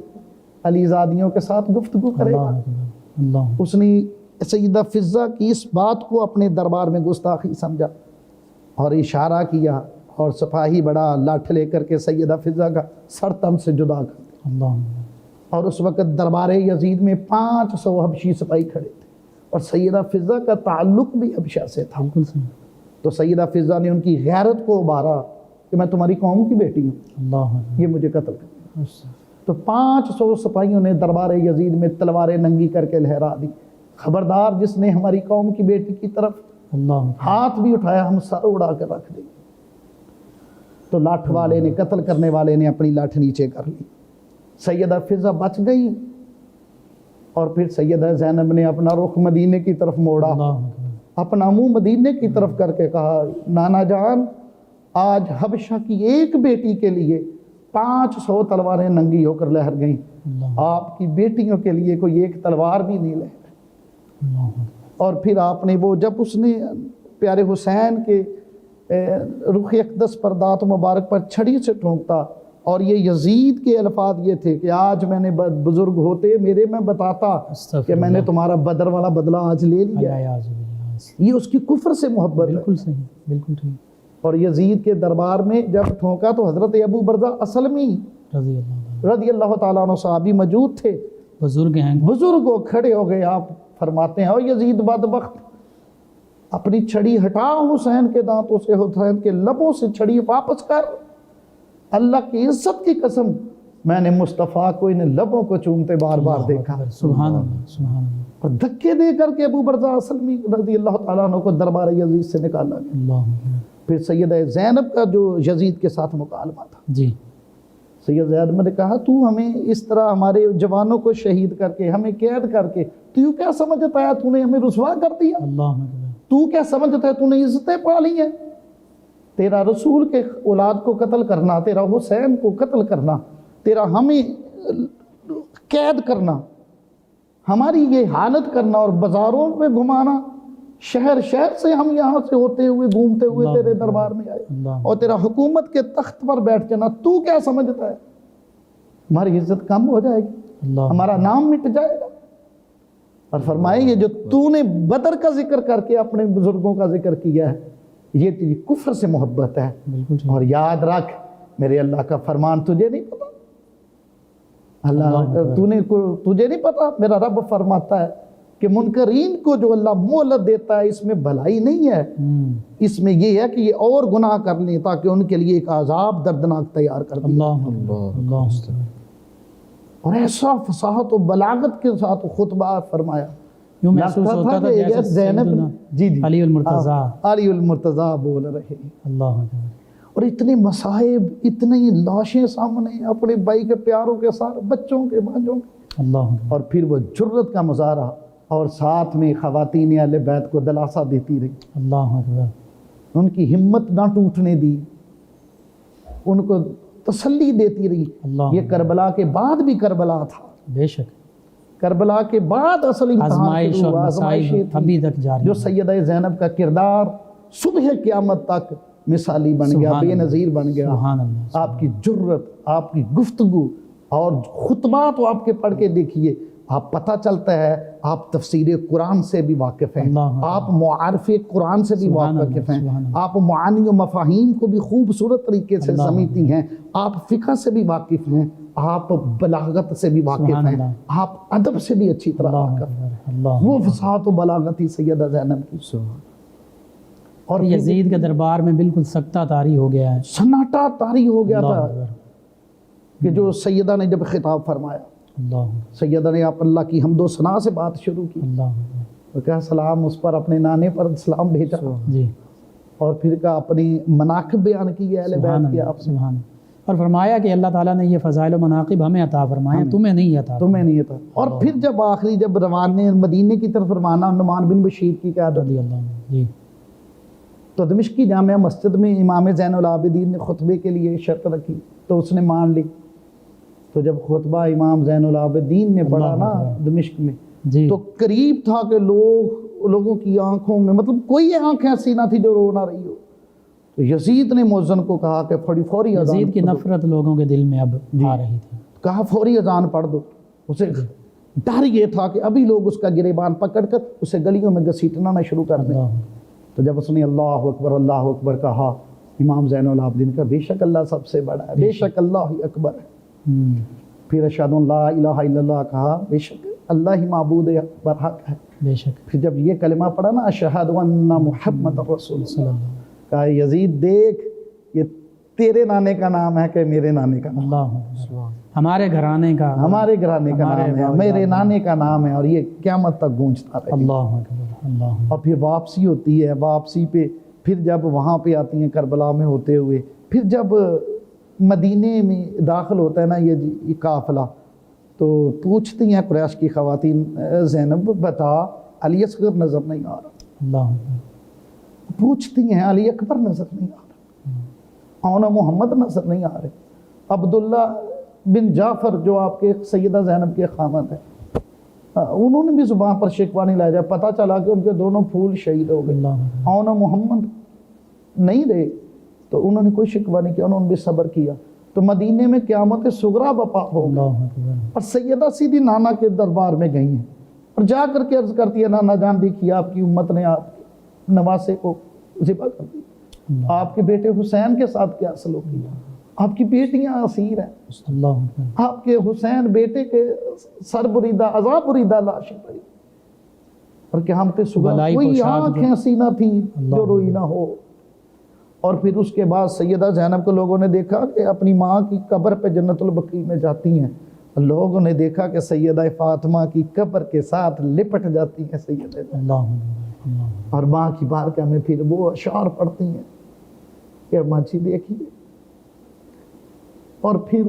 علی زادیوں کے ساتھ گفتگو کرے اللہ گا. اکبر. اللہ. اس نے سیدہ فضہ کی اس بات کو اپنے دربار میں گستاخی سمجھا اور اشارہ کیا, اور سپاہی بڑا لاٹھ لے کر کے سیدہ فضہ کا سر تم سے جدا کر دیا. اللہ اکبر. اور اس وقت دربار یزید میں 500 حبشی سپاہی کھڑے تھے, اور سیدہ فضہ کا تعلق بھی حبشہ سے تھا. بالکل صحیح. تو سیدہ فضہ نے ان کی غیرت کو ابھارا کہ میں تمہاری قوم کی بیٹی ہوں, اللہ اکبر. یہ مجھے قتل کر. تو 500 سپاہیوں نے دربار یزید میں تلواریں ننگی کر کے لہرا دی, خبردار جس نے ہماری قوم کی بیٹی کی طرف اللہ اکبر. ہاتھ بھی اٹھایا ہم سر اڑا کر رکھ دیں. تو لاٹھ والے نے, قتل کرنے والے نے اپنی لاٹھ نیچے کر لی. سیدہ فضہ بچ گئی, اور پھر سیدہ زینب نے اپنا رخ مدینے کی طرف موڑا, اللہ اکبر. اپنا منہ مدینے کی طرف کر کے کہا نانا جان, آج حبشہ کی ایک بیٹی کے لیے 500 تلواریں ننگی ہو کر لہر گئیں, اللہ آپ کی بیٹیوں کے لیے کوئی ایک تلوار بھی نہیں لہر. اللہ اکبر. اور پھر آپ نے وہ جب اس نے پیارے حسین کے رخ اقدس پر دانت مبارک پر چھڑی سے ٹھونکتا, اور یہ یزید کے الفاظ یہ تھے کہ آج میں نے بزرگ ہوتے میرے میں بتاتا کہ میں نے تمہارا بدر والا بدلہ آج لے لیا. یہ اس کی کفر سے محبت ہے. بالکل صحیح. بالکل ٹھیک. اور یزید کے دربار میں جب ٹھونکا تو حضرت ابو برزہ اسلمی رضی اللہ تعالیٰ عنہ صحابی موجود تھے, بزرگ ہیں, بزرگ کھڑے ہو گئے. آپ فرماتے ہیں اور یزید بدبخت اپنی چھڑی ہٹا حسین کے دانتوں سے, حسین کے لبوں سے چھڑی واپس کر. اللہ کی عزت کی قسم میں نے مصطفیٰ کو ان لبوں کو چومتے بار بار دیکھا. سبحان اللہ. سبحان اللہ. اور دھکے دے کر کے ابو برزہ اسلمی رضی اللہ تعالیٰ عنہ کو دربار یزید سے نکالا گیا. اللہ. پھر سیدہ زینب کا جو یزید کے ساتھ مکالمہ تھا, جی سید زینب نے کہا تو ہمیں اس طرح ہمارے جوانوں کو شہید کر کے ہمیں قید کر کے تو کیا سمجھتا ہے تو نے ہمیں رسوا کر دیا. اللہ اکبر. تو کیا سمجھتا ہے تو نے عزتیں پا لی ہیں. تیرا رسول کے اولاد کو قتل کرنا, تیرا حسین کو قتل کرنا, تیرا ہمیں قید کرنا, ہماری یہ حالت کرنا اور بازاروں میں گھمانا, شہر شہر سے ہم یہاں سے ہوتے ہوئے گھومتے ہوئے تیرے دربار میں آئے, اور تیرا حکومت کے تخت پر بیٹھ جانا, تو کیا سمجھتا ہے ہماری عزت کم ہو جائے گی, ہمارا نام مٹ جائے گا. اور فرمائے یہ جو تو نے بدر کا ذکر کر کے اپنے بزرگوں کا ذکر کیا ہے یہ تیری کفر سے محبت ہے. اور یاد رکھ میرے اللہ کا فرمان تجھے نہیں پتا, اللہ تجھے نہیں پتا, میرا رب فرماتا ہے کہ منکرین کو جو اللہ مہلت دیتا ہے اس میں بھلائی نہیں ہے, اس میں یہ ہے کہ یہ اور گناہ کر لیں تاکہ ان کے لیے ایک عذاب دردناک تیار کر دیں. اور ایسا فصاحت و بلاغت کے ساتھ خطبہ فرمایا, یوں محسوس ہوتا تھا جیسے زینب جی علی المرتضیٰ بول رہے ہیں. اللہ اکبر. اور اتنے مصائب, اتنی لاشیں سامنے, اپنے بھائی کے پیاروں کے ساتھ, بچوں کے بھانجوں کے, اللہ اکبر. اور پھر وہ جرت کا مظاہرہ, اور ساتھ میں خواتین اہل بیت کو دلاسا دیتی رہی. اللہ اکبر. ان کی ہمت نہ ٹوٹنے دی, ان کو تسلی دیتی رہی. یہ کربلا کے بعد بھی کربلا تھا, بے شک کربلا کے بعد اصل آزمائش اور مصائب ابھی تک جاری, جو سیدہ زینب کا کردار صبح قیامت تک مثالی بن گیا, بے نظیر بن گیا. سبحان اللہ. آپ کی جرت, آپ کی گفتگو اور خطبات آپ کے پڑھ کے دیکھیے, آپ پتہ چلتا ہے آپ تفسیر قرآن سے بھی واقف ہیں، اللہ آپ معارف قرآن سے بھی سبحان واقف اللہ، ہیں، سبحان اللہ۔ آپ معانی و مفاہیم کو بھی خوبصورت طریقے سے اللہ سمجھتی ہیں، آپ فقہ سے بھی واقف ہیں، آپ بلاغت سے بھی واقف سبحان ہیں، اللہ۔ آپ ادب سے بھی اچھی طرح اللہ واقف ہیں۔ اکبر، اللہ وہ فصاحت و بلاغت ہی سیدہ زینب کی۔ اور پھر یزید کے دربار میں بالکل سکتہ طاری ہو گیا ہے، سناٹا طاری ہو گیا اللہ تھا اکبر، کہ جو سیدہ نے جب خطاب فرمایا، اللہ سیدہ نے آپ اللہ کی حمد و ثنا سے بات شروع کی، اللہ اکبر، وہ کہا سلام اس پر، اپنے نانے پر سلام بھیجا، جی اور پھر کہا اپنی مناقب بیان کی اہل سبحان بیت کی اللہ، آپ نے، سبحان اللہ۔ اور فرمایا کہ اللہ تعالیٰ نے یہ فضائل و مناقب ہمیں عطا فرمائے، تمہیں نہیں عطا تمہیں نہیں تھا۔ اور پھر جب آخری جب روانے مدینے کی طرف روانہ نعمان بن بشیر کی قیادت، رضی اللہ عنہ، جی تو دمشق کی جامعہ مسجد میں امام زین العابدین نے خطبے کے لیے شرط رکھی تو اس نے مان لی۔ تو جب خطبہ امام زین العابدین نے پڑھا نا دمشق میں، جی تو قریب تھا کہ لوگوں کی آنکھوں میں مطلب کوئی آنکھ ایسی نہ تھی جو رو نہ رہی ہو۔ تو یزید نے مؤذن کو کہا کہ فوری اذان یزید کی پڑھ دو۔ نفرت لوگوں کے دل میں اب آ رہی تھی، کہا فوری اذان پڑھ دو۔ اسے ڈر یہ تھا کہ ابھی لوگ اس کا گریبان پکڑ کر اسے گلیوں میں گھسیٹنا نہ شروع کر دیں۔ اللہ تو جب اس نے اللہ اکبر کہا، امام زین العابدین کا بے شک اللہ سب سے بڑا ہے، بے شک اللہ ہی اکبر ہے۔ پھر اشہد ان لا الہ الا اللہ کہا، بے شک اللہ ہی معبود برحق ہے۔ بے شک پھر جب یہ کلمہ پڑھا نا اشہد ان محمد رسول صلی اللہ، اللہ کہا یزید دیکھ یہ تیرے نانے کا نام ہے کہ میرے نانے کا نام؟ اللہ اکبر، ہمارے گھرانے کا، ہمارے گھرانے کا ہمارے نام ہے، باپ میرے دادا، نانے کا نام ہے، اور یہ قیامت تک گونجتا رہے۔ اللہ اکبر، اللہ اکبر، اور پھر واپسی ہوتی ہے، واپسی پہ پھر جب وہاں پہ آتی ہیں کربلا میں ہوتے ہوئے، پھر جب مدینے میں داخل ہوتا ہے نا یہ قافلہ، تو پوچھتی ہیں قریش کی خواتین، زینب بتا علی اصغر نظر نہیں آ رہا، اللہ اکبر، پوچھتی ہیں علی اکبر نظر نہیں آ رہا، اونا محمد نظر نہیں آ رہے، عبداللہ بن جعفر جو آپ کے سیدہ زینب کے خامد ہیں، انہوں نے بھی زبان پر شکوہ نہیں لایا جائے، پتہ چلا کہ ان کے دونوں پھول شہید ہو گئے، اللہ اکبر، اونا محمد نہیں رہے، تو انہوں نے کوئی شکوہ نہیں کیا، انہوں نے بھی صبر کیا۔ تو مدینے میں قیامت صغریٰ بپا ہو گئی، اللہ اکبر، اور سیدہ سیدھی نانا کے دربار میں گئی ہیں، اور جا کر کے عرض کرتی ہے نانا جان دیکھیے آپ کی امت نے آپ کے نواسے کو ذبح کر دیا، آپ کے بیٹے حسین کے ساتھ کیا سلوک کیا، آپ کی بیٹیاں اسیر ہیں، اللہ اکبر، آپ کے حسین بیٹے کے سر بریدہ عذاب بریدہ لاشیں پڑی، اور قیامت صغریٰ بلائی کوئی پوشاک آنکھ جو- ایسی نہ تھی اللہ جو روئی نہ ہو۔ اور پھر اس کے بعد سیدہ زینب کو لوگوں نے دیکھا کہ اپنی ماں کی قبر پہ جنت البقیع میں جاتی ہیں، لوگوں نے دیکھا کہ سیدہ فاطمہ کی قبر کے ساتھ لپٹ جاتی ہیں سیدہ زینب، اللہ اکبر، اللہ اکبر، اور ماں کی بارگاہ میں پھر وہ اشعار پڑھتی ہیں کہ ماں جی دیکھیے، اور پھر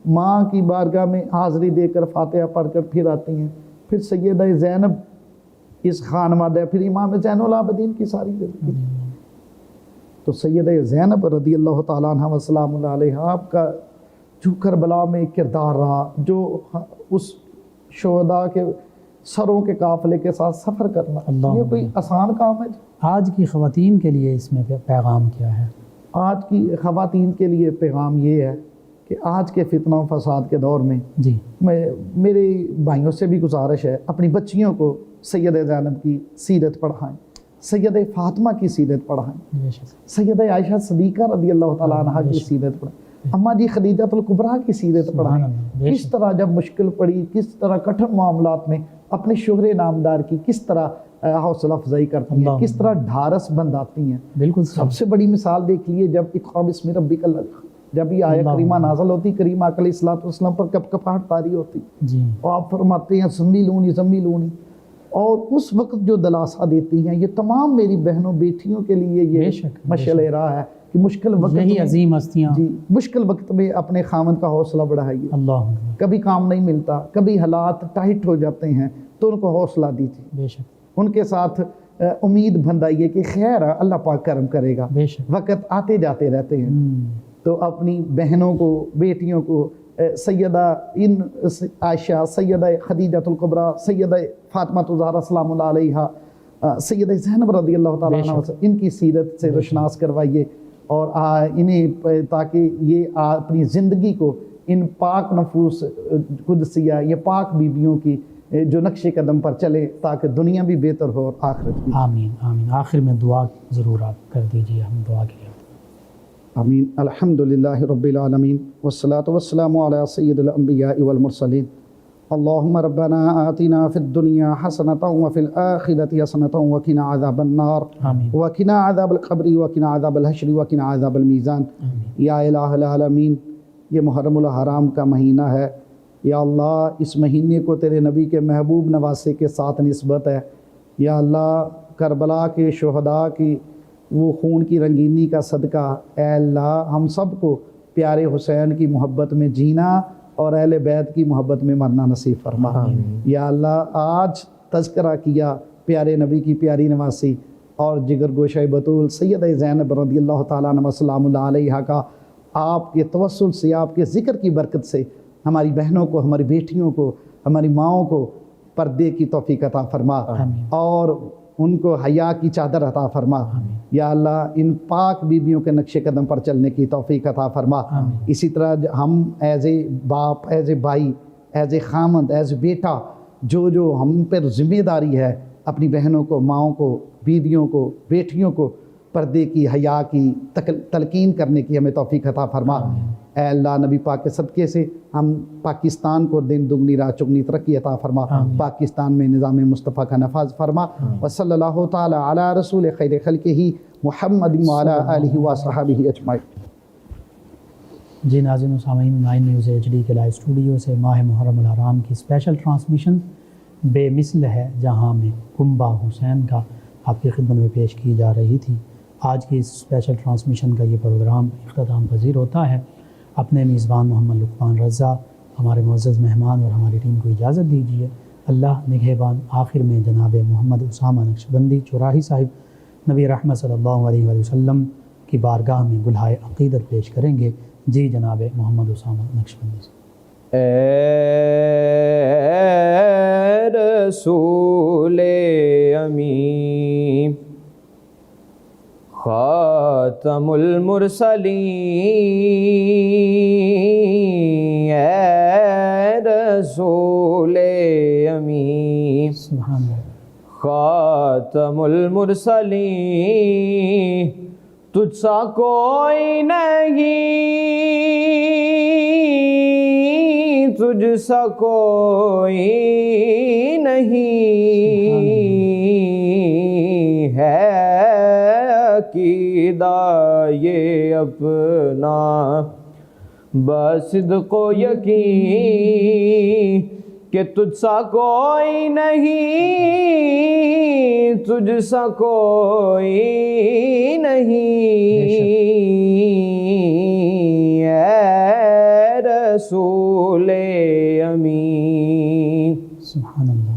ماں کی بارگاہ میں حاضری دے کر فاتحہ پڑھ کر پھر آتی ہیں، پھر سیدہ زینب اس خانوادہ، پھر امام زین العابدین کی ساری زندگی۔ تو سیدہ زینب رضی اللہ تعالیٰ عنہ وسلام اللہ علیہ آپ کا جو کربلا میں کردار رہا، جو اس شہداء کے سروں کے قافلے کے ساتھ سفر کرنا، اللہ یہ کوئی آسان کام ہے؟ آج کی خواتین کے لیے اس میں پیغام کیا ہے؟ آج کی خواتین کے لیے پیغام یہ ہے کہ آج کے فتنہ و فساد کے دور میں جی میرے بھائیوں سے بھی گزارش ہے، اپنی بچیوں کو سیدہ زینب کی سیرت پڑھائیں، سیدہ فاطمہ کی سیرت پڑھائیں، بے شک، سیدہ عائشہ صدیقہ رضی اللہ تعالیٰ عنہ کی سیرت پڑھائیں، اماں جی خدیجہ الکبریٰ کی سیرت سبحان پڑھائیں، اللہ، بے کس شک، طرح جب مشکل پڑی، کس طرح کٹھن معاملات میں اپنے شوہر نامدار کی کس طرح حوصلہ افزائی کرتی ہیں، اللہ کس طرح ڈھارس بنداتی ہیں۔ بالکل سب سے بڑی مثال دیکھ لیے جب اقرأ بسم ربک الذی، جب یہ آیت اللہ کریمہ نازل ہوتی، کریم آقا علیہ الصلوۃ والسلام پر کپ کپاہٹ طاری ہوتی، جی اور آپ فرماتے ہیں زمیلونی زمیلونی، اور اس وقت جو دلاسا دیتی ہیں، یہ تمام میری بہنوں بیٹیوں کے لیے بے یہ شک، بے مشعل راہ ہے کہ مشکل وقت یہی میں، عظیم ہستیاں، جی مشکل وقت میں اپنے خامن کا حوصلہ بڑھائیے، اللہ اکبر، کبھی کام نہیں ملتا، کبھی حالات ٹائٹ ہو جاتے ہیں تو ان کو حوصلہ دیجیے، بے شک، ان کے ساتھ امید بندھائیے کہ خیر ہے، اللہ پاک کرم کرے گا، بے شک، وقت آتے جاتے رہتے ہیں۔ تو اپنی بہنوں کو، بیٹیوں کو، سیدہ عائشہ، سیدہ خدیجہ الکبریٰ، سیدہ فاطمہ الزہرا سلام اللہ علیہا، سیدہ زینب رضی اللہ تعالیٰ عنہ، ان کی سیرت سے روشناس کروائیے، اور انہیں تاکہ یہ اپنی زندگی کو ان پاک نفوس قدسیہ، یہ پاک بیبیوں کی جو نقش قدم پر چلے تاکہ دنیا بھی بہتر ہو اور آخرت بھی. آمین آمین. آخر میں دعا ضرور آپ کر دیجیے، ہم دعا کے لیے. آمین. الحمدللہ رب العالمین والصلاة والسلام علی سید الانبیاء والمرسلین. اللہم ربنا آتنا فی الدنیا حسنة وفی الآخرة حسنة وقنا عذاب النار آمین. وقنا عذاب القبر وقنا عذاب الحشر وقنا عذاب المیزان. یا الہ العالمین، یہ محرم الحرام کا مہینہ ہے. یا اللہ اس مہینے کو تیرے نبی کے محبوب نواسے کے ساتھ نسبت ہے. یا اللہ کربلا کے شہداء کی وہ خون کی رنگینی کا صدقہ اے اللہ ہم سب کو پیارے حسین کی محبت میں جینا اور اہل بیت کی محبت میں مرنا نصیب فرما. یا اللہ آج تذکرہ کیا پیارے نبی کی پیاری نواسی اور جگر گوشہ بطول سیدہ زینب رضی اللہ تعالیٰ عنہ سلام اللہ علیہا کا، آپ کے توسل سے، آپ کے ذکر کی برکت سے ہماری بہنوں کو، ہماری بیٹیوں کو، ہماری ماؤں کو پردے کی توفیق عطا فرما اور ان کو حیا کی چادر عطا فرما. یا اللہ ان پاک بیویوں کے نقش قدم پر چلنے کی توفیق عطا فرما. اسی طرح ہم ایز اے باپ، ایز اے بھائی، ایز اے خامند، ایز اے بیٹا، جو ہم پر ذمہ داری ہے اپنی بہنوں کو، ماؤں کو، بیویوں کو، بیٹیوں کو پردے کی، حیا کی تلقین کرنے کی ہمیں توفیق عطا فرما. اے اللہ نبی پاک کے صدقے سے ہم پاکستان کو دن دگنی رات چگنی ترقی عطا فرما. پاکستان میں نظام مصطفیٰ کا نفاذ فرما. وصلی اللہ تعالی علی رسول خیر خلقہ محمد وعلی آلہ وصحبہ اجمعین. جی ناظرین و سامعین، 9 نیوز HD کے لائیو اسٹوڈیو سے ماہ محرم الحرام کی اسپیشل ٹرانسمیشن بے مثل ہے جہاں میں کنبہ حسین کا آپ کی خدمت میں پیش کی جا رہی تھی. آج کی اس اسپیشل ٹرانسمیشن کا یہ پروگرام اختتام پذیر ہوتا ہے. اپنے میزبان محمد لقمان رضا، ہمارے معزز مہمان اور ہماری ٹیم کو اجازت دیجیے. اللہ نگہبان. آخر میں جناب محمد اسامہ نقشبندی چوراہی صاحب نبی رحمت صلی اللہ علیہ وآلہ وسلم کی بارگاہ میں گلہائے عقیدت پیش کریں گے. جی جناب محمد اسامہ نقشبندی صاحب. اے رسول امین خاتم المرسلین، اے رسول امین سبحان اللہ. خاتم المرسلین، تجھ سا کوئی نہیں، تجھ سا کوئی نہیں ہے عقیدہ یہ اپنا بصدق و یقین کہ تجھ سا کوئی نہیں، تجھ سا کوئی نہیں اے رسول امین. سبحان اللہ.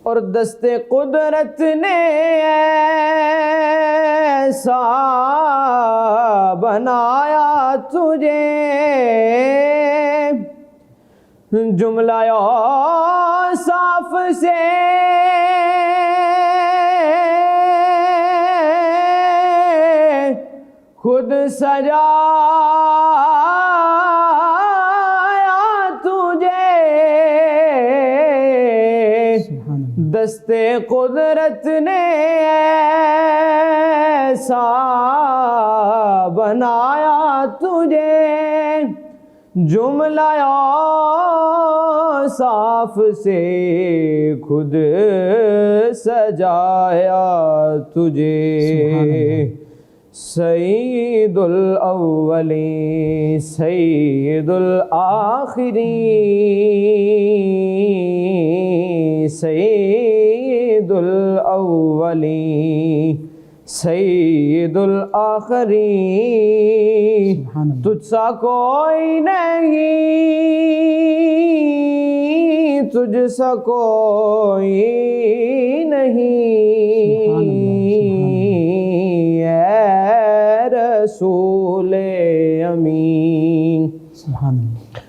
اور دست قدرت نے ایسا بنایا تجھے، جملہ صاف سے خود سجایا تجھے. دست قدرت نے ایسا بنایا تجھے، جملہ صاف سے خود سجایا تجھے. سید الاولین سید الآخرین، سید الاولین سید الآخرین، تجھ سا کوئی نہیں، تجھ سا کوئی نہیں اے رسول امین. سبحان اللہ.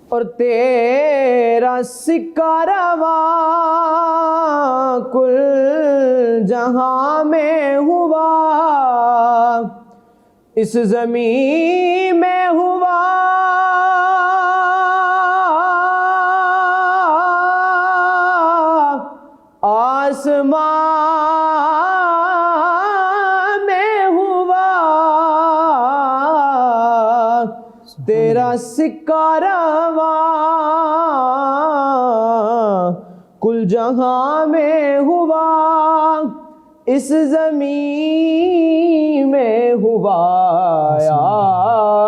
اور تیرا سکہ رواں کل جہاں میں ہوا، اس زمین میں ہوا، تیرا سکہ رواں کل جہاں میں ہوا، اس زمین میں ہوا،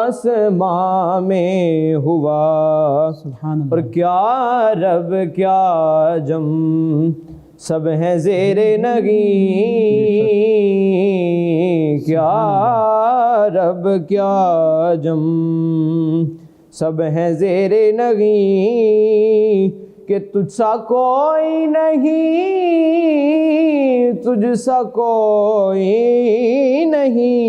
آسمان میں ہوا، سبحان اور اللہ. کیا رب کیا جم سب ہیں زیر نگیں، کیا رب کیا جم سب ہیں زیر نگیں، کہ تجھ سا کوئی نہیں، تجھ سا کوئی نہیں،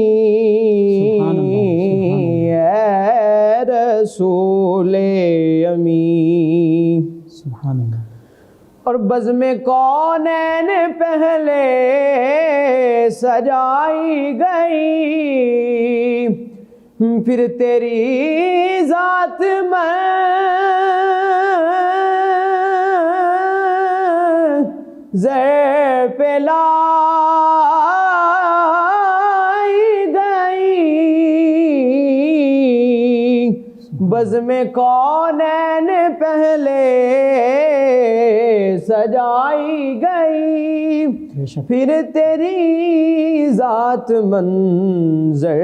اے رسول امین. سبحان اللہ. اور بزم کونین پہلے سجائی گئی، پھر تیری ذات منظر پہ لائی گئی، بزم کونین پہلے سجائی گئی، بے شک. پھر تیری ذات منظر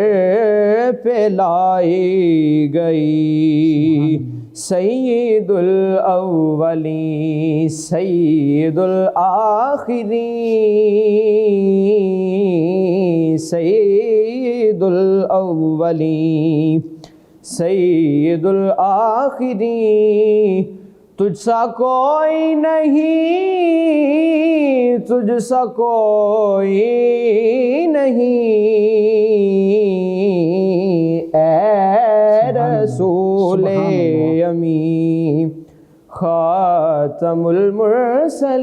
پہ لائی گئی. سید الاولین سید الآخرین، سید الاولین سید الآخرین، تجھ سا کوئی نہیں، تجھ سا کوئی نہیں، اے رسول امین، خاتم المرسلین،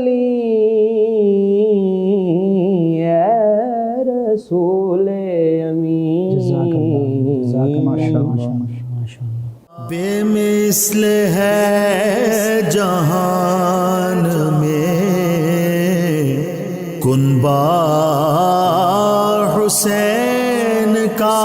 اے رسول امین. جزاک اللہ. جزاک اللہ. ماشاء اللہ. ماشاء اللہ. بے مثل ہے جہان میں کنبہ حسین کا،